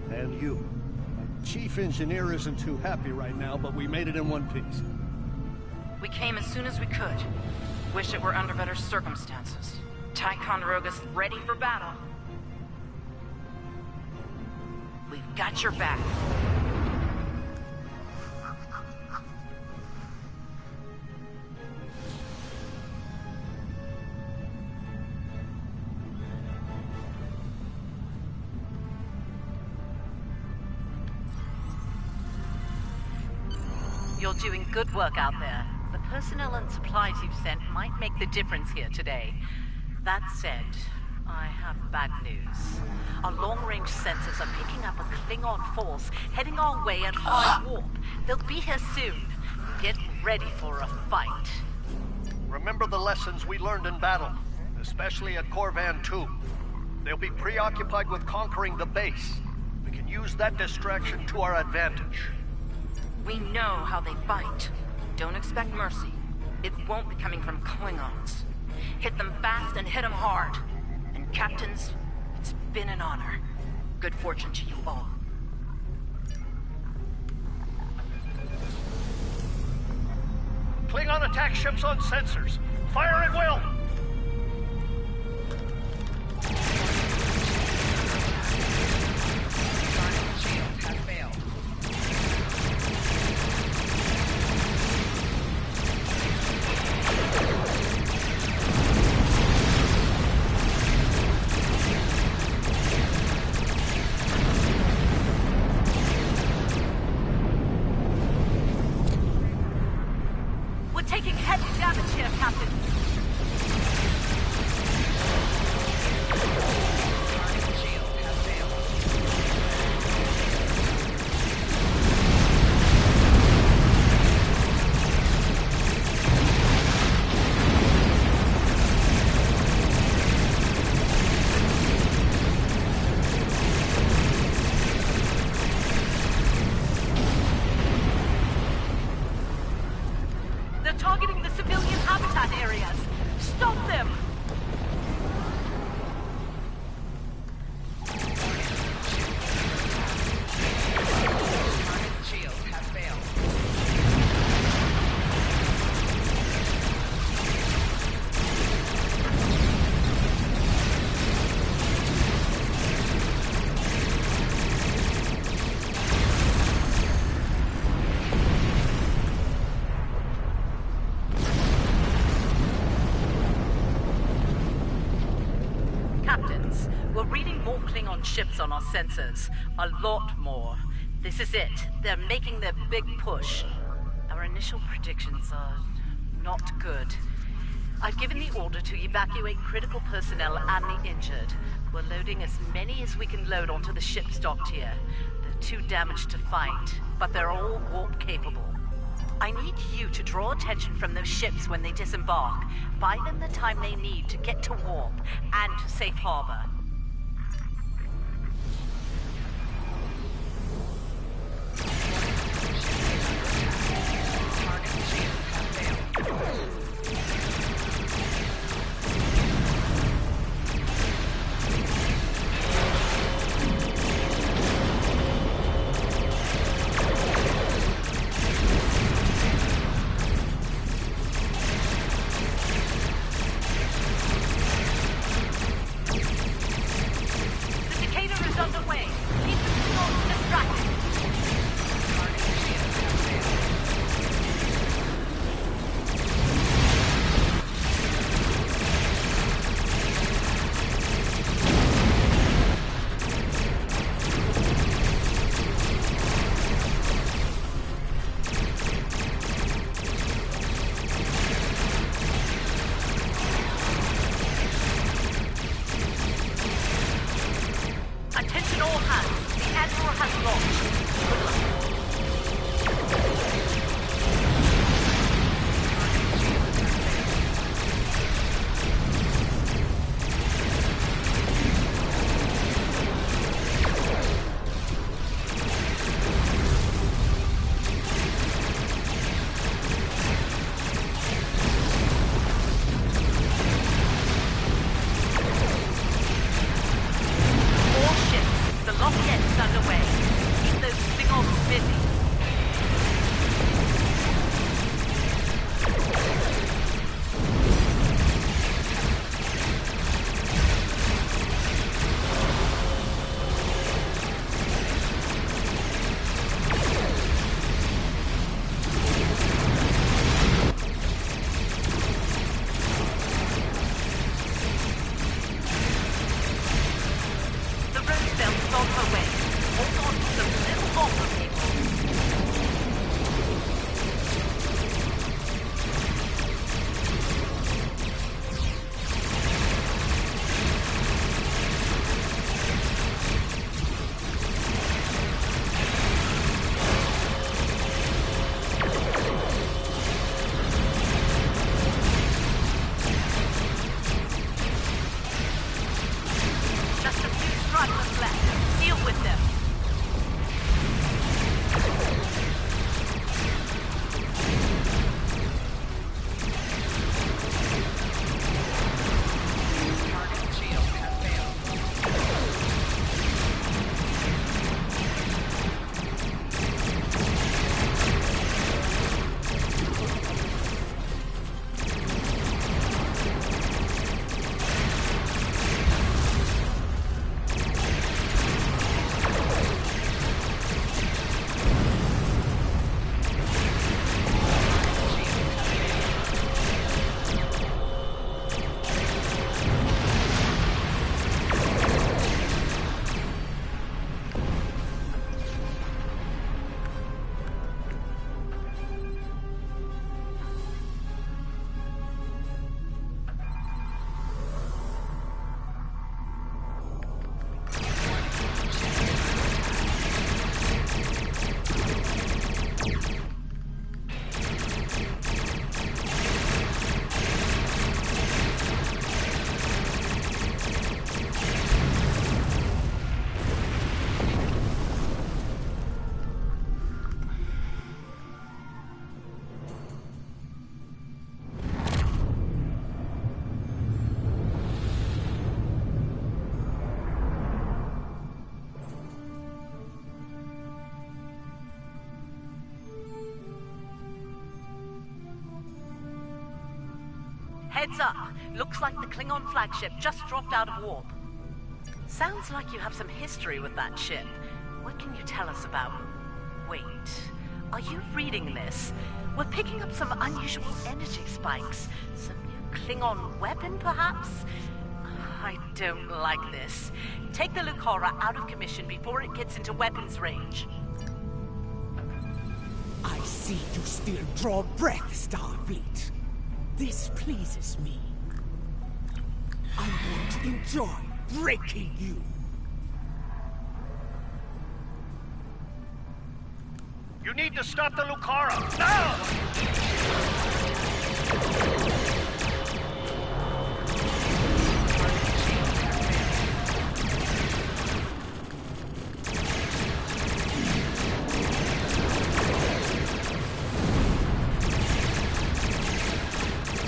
And you. My chief engineer isn't too happy right now, but we made it in one piece. We came as soon as we could. Wish it were under better circumstances. Ticonderoga's ready for battle. We've got your back. You're doing good work out there. The personnel and supplies you've sent might make the difference here today. That said, I have bad news. Our long-range sensors are picking up a Klingon force heading our way at high warp. They'll be here soon. Get ready for a fight. Remember the lessons we learned in battle, especially at Corvan 2. They'll be preoccupied with conquering the base. We can use that distraction to our advantage. We know how they fight. Don't expect mercy. It won't be coming from Klingons. Hit them fast and hit them hard. And captains, it's been an honor. Good fortune to you all. Klingon attack ships on sensors. Fire at will! Shields have failed. We're taking heavy damage here, Captain. captains. We're reading more Klingon ships on our sensors. A lot more. This is it. They're making their big push. Our initial predictions are not good. I've given the order to evacuate critical personnel and the injured. We're loading as many as we can load onto the ships docked here. They're too damaged to fight, but they're all warp capable. I need you to draw attention from those ships when they disembark. Buy them the time they need to get to warp and safe harbor. Heads up. Looks like the Klingon flagship just dropped out of warp. Sounds like you have some history with that ship. What can you tell us about... Wait, are you reading this? We're picking up some unusual energy spikes. Some new Klingon weapon, perhaps? I don't like this. Take the Lucara out of commission before it gets into weapons range. I see you still draw breath, Starfleet. This pleases me. I'm going to enjoy breaking you. You need to stop the Lucara, now!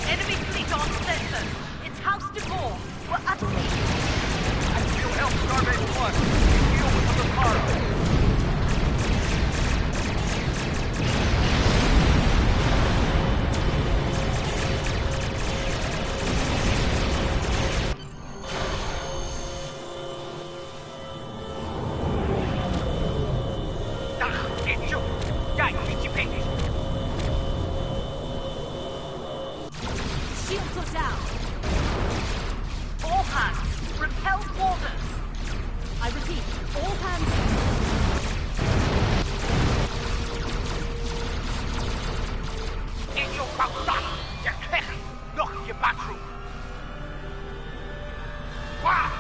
Enemy fleet on sensors. It's House Devore. We're up. I feel help Starbase 1. Deal with the Lucara. Shields are down. All hands, repel warders. I repeat, all hands. In your mouth, you can't knock your bathroom. Wow!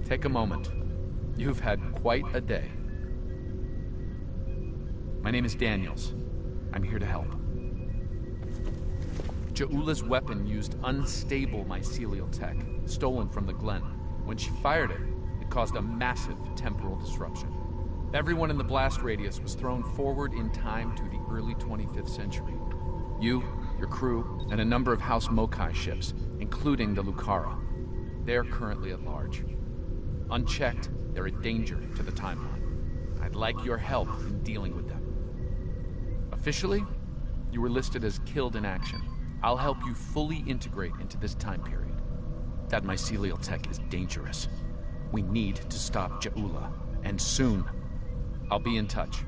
Take a moment. You've had quite a day. My name is Daniels. I'm here to help. Ja'ula's weapon used unstable mycelial tech, stolen from the Glen. When she fired it, it caused a massive temporal disruption. Everyone in the blast radius was thrown forward in time to the early 25th century. You, your crew, and a number of House Mokai ships, including the Lucara. They're currently at large. Unchecked, they're a danger to the timeline. I'd like your help in dealing with them. Officially, you were listed as killed in action. I'll help you fully integrate into this time period. That mycelial tech is dangerous. We need to stop Ja'ula, and soon. I'll be in touch.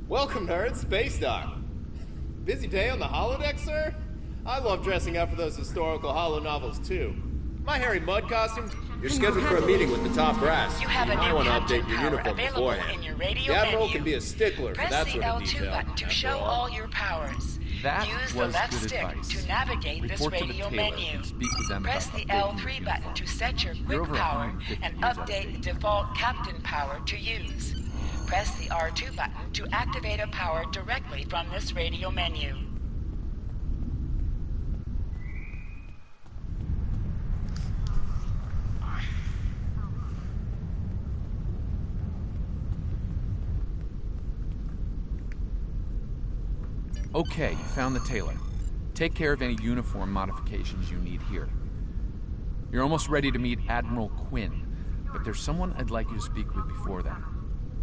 Welcome, nerds. Space Dock. Busy day on the holodeck, sir? I love dressing up for those historical holo novels, too. My hairy mud costumes. You're scheduled for a meeting with the top brass. You have a might new want to captain update your power uniform available beforehand. in your radio The Admiral menu. can be a stickler for Press that the sort of L2 detail. button to show all your powers. That Use the was left good stick advice. to navigate this Report to the radio tailor menu. and speak with them Press about the updating L3 your button to set your You're quick over power 150 and years update the default captain power to use. Press the R2 button to activate a power directly from this radio menu. Okay, you found the tailor. Take care of any uniform modifications you need here. You're almost ready to meet Admiral Quinn, but there's someone I'd like you to speak with before then.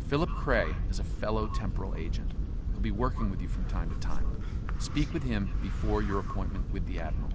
Philip Cray is a fellow temporal agent. He'll be working with you from time to time. Speak with him before your appointment with the Admiral.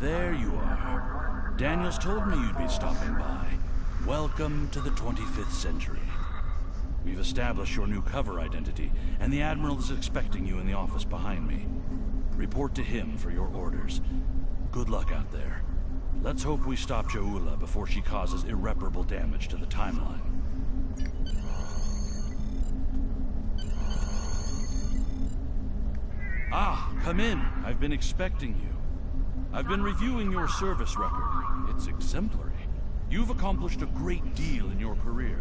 There you are. Daniels told me you'd be stopping by. Welcome to the 25th century. We've established your new cover identity, and the Admiral is expecting you in the office behind me. Report to him for your orders. Good luck out there. Let's hope we stop Joula before she causes irreparable damage to the timeline. Ah, come in. I've been expecting you. I've been reviewing your service record. It's exemplary. You've accomplished a great deal in your career.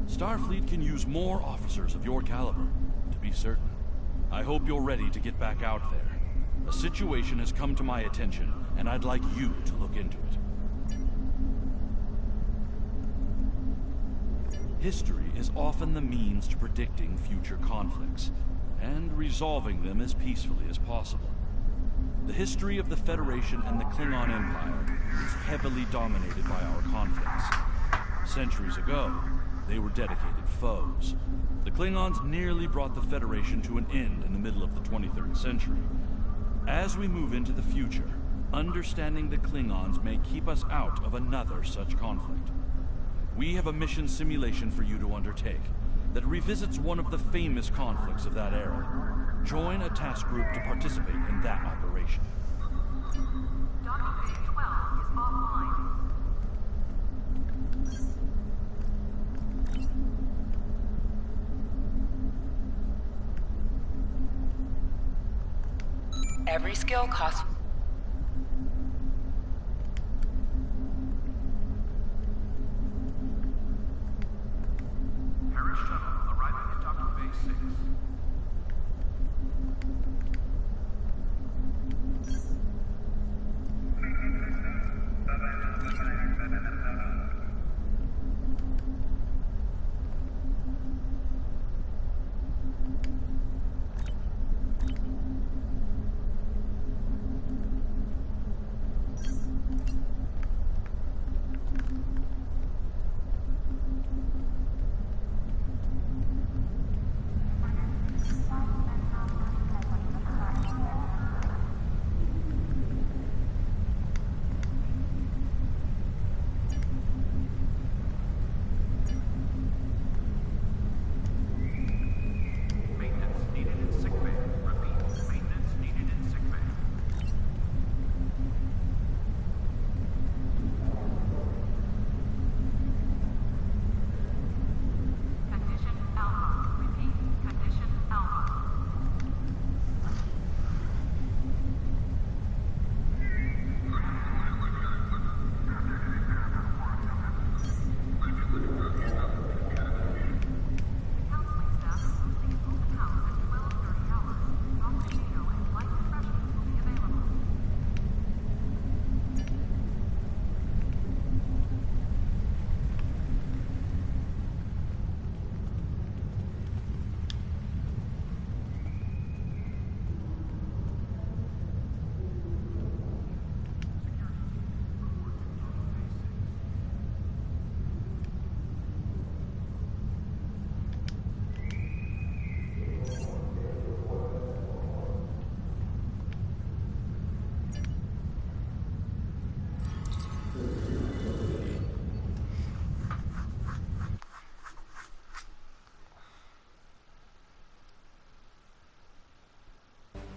Starfleet can use more officers of your caliber, to be certain. I hope you're ready to get back out there. A situation has come to my attention, and I'd like you to look into it. History is often the means to predicting future conflicts, and resolving them as peacefully as possible. The history of the Federation and the Klingon Empire is heavily dominated by our conflicts. Centuries ago, they were dedicated foes. The Klingons nearly brought the Federation to an end in the middle of the 23rd century. As we move into the future, understanding the Klingons may keep us out of another such conflict. We have a mission simulation for you to undertake that revisits one of the famous conflicts of that era. Join a task group to participate in that operation. Docking Bay 12 is offline. Every skill costs... Paris shuttle arriving at Docking Bay 6.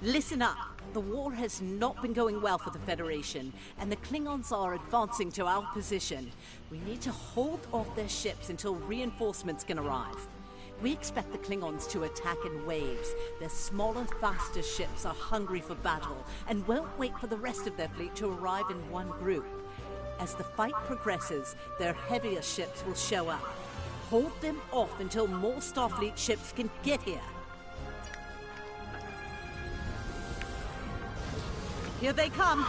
Listen up. The war has not been going well for the Federation, and the Klingons are advancing to our position. We need to hold off their ships until reinforcements can arrive. We expect the Klingons to attack in waves. Their smaller, faster ships are hungry for battle and won't wait for the rest of their fleet to arrive in one group. As the fight progresses, their heavier ships will show up. Hold them off until more Starfleet ships can get here. Here they come.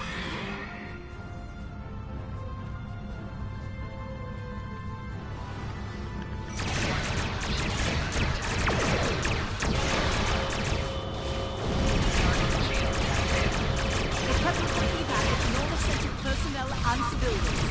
Personnel and civilians.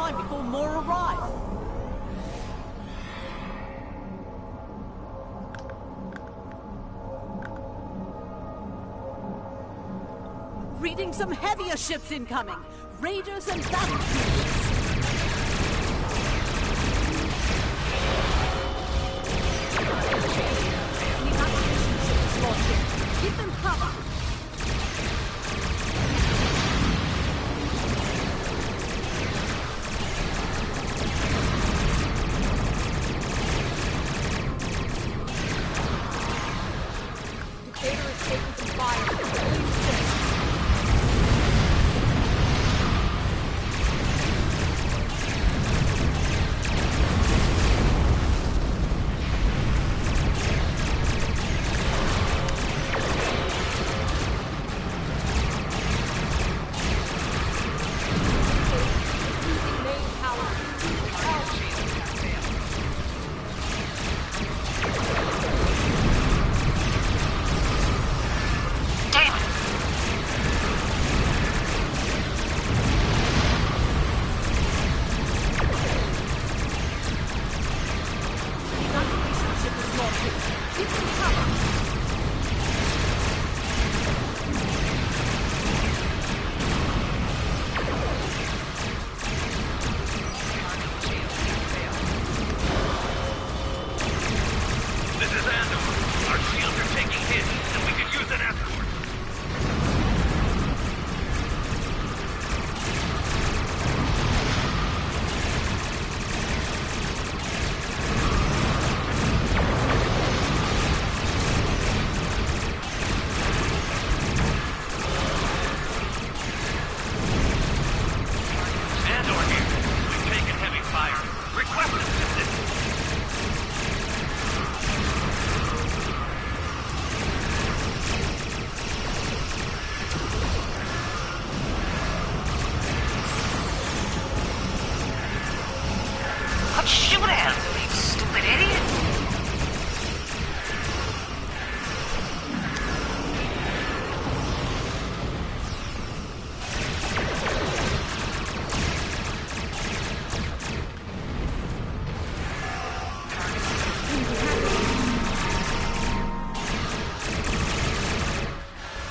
time before more arrive. Reading some heavier ships incoming. Raiders and battle cruisers. The evacuation ship is launching. Give them cover. Dictator is taking some fire. Please assist. Losing main power. Help. The evacuation ship is launching. Give them cover. This is Andor. Our shields are taking hits, and we could use an escort. Andor here. We've taken heavy fire. Request assistance. What shoot at him, you stupid idiot?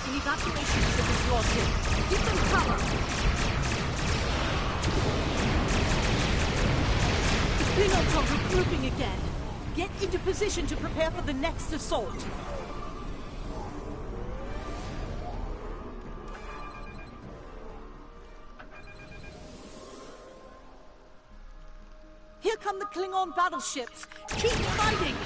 The evacuation ship is launching. Give them cover. The Klingons are regrouping again. Get into position to prepare for the next assault. Here come the Klingon battleships. Keep fighting!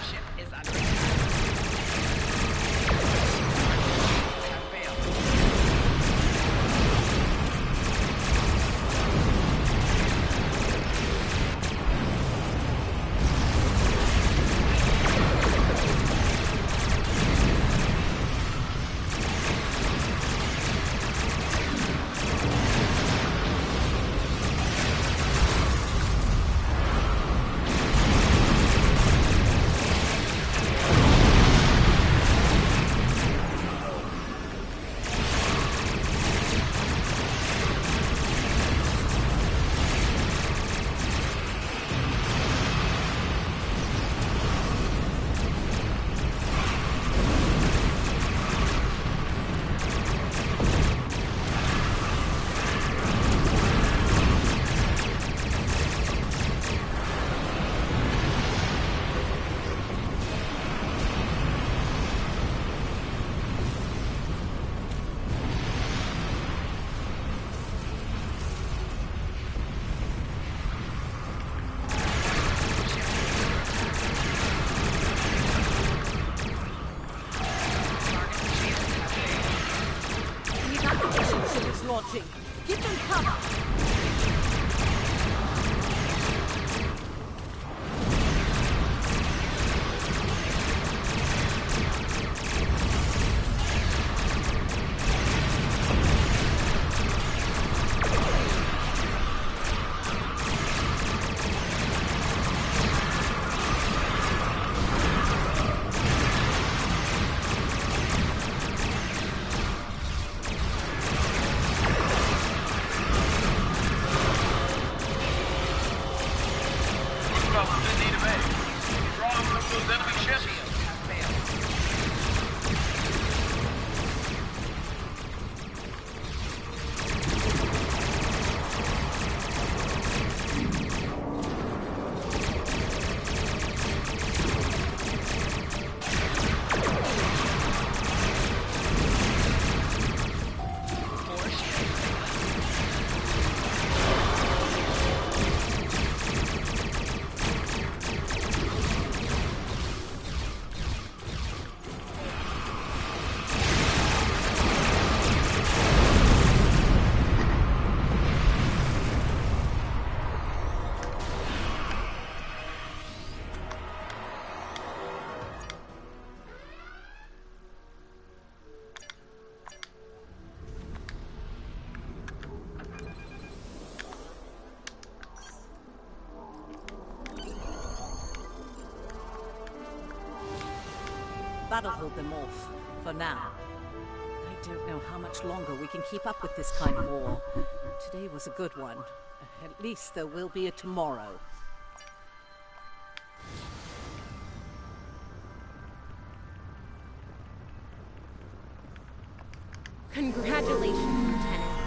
off those enemy ships. That'll hold them off, for now. I don't know how much longer we can keep up with this kind of war. Today was a good one. At least there will be a tomorrow. Congratulations, Lieutenant.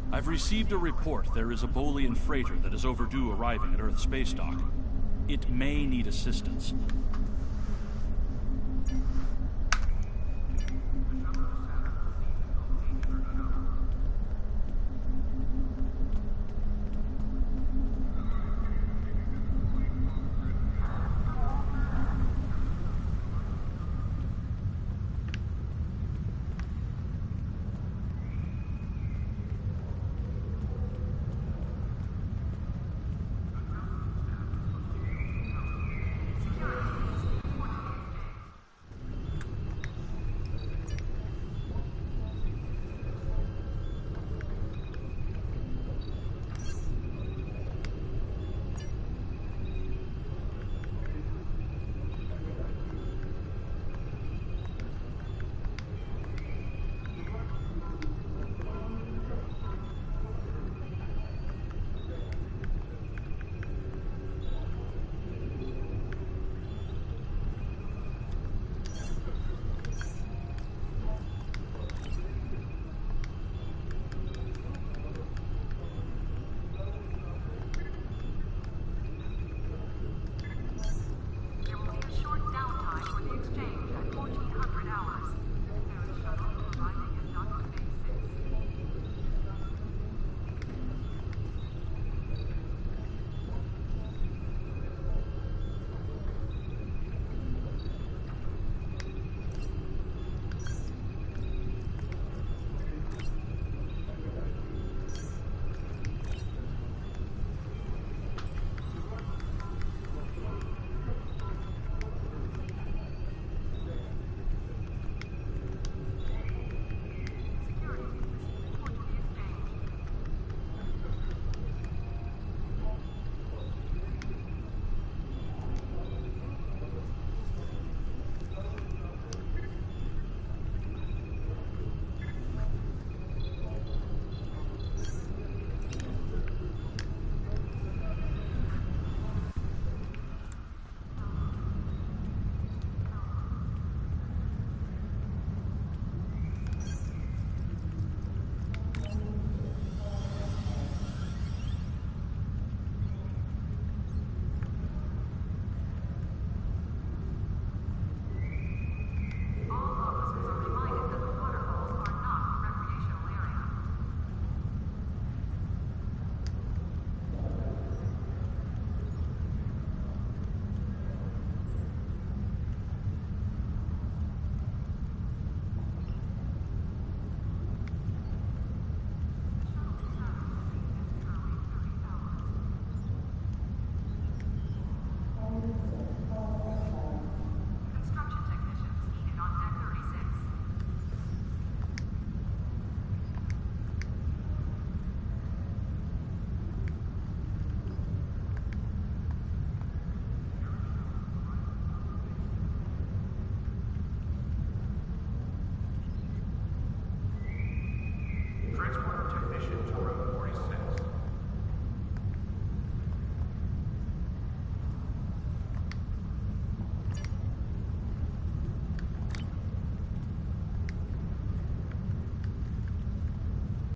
I've received a report there is a Bolian freighter that is overdue arriving at Earth space dock. It may need assistance.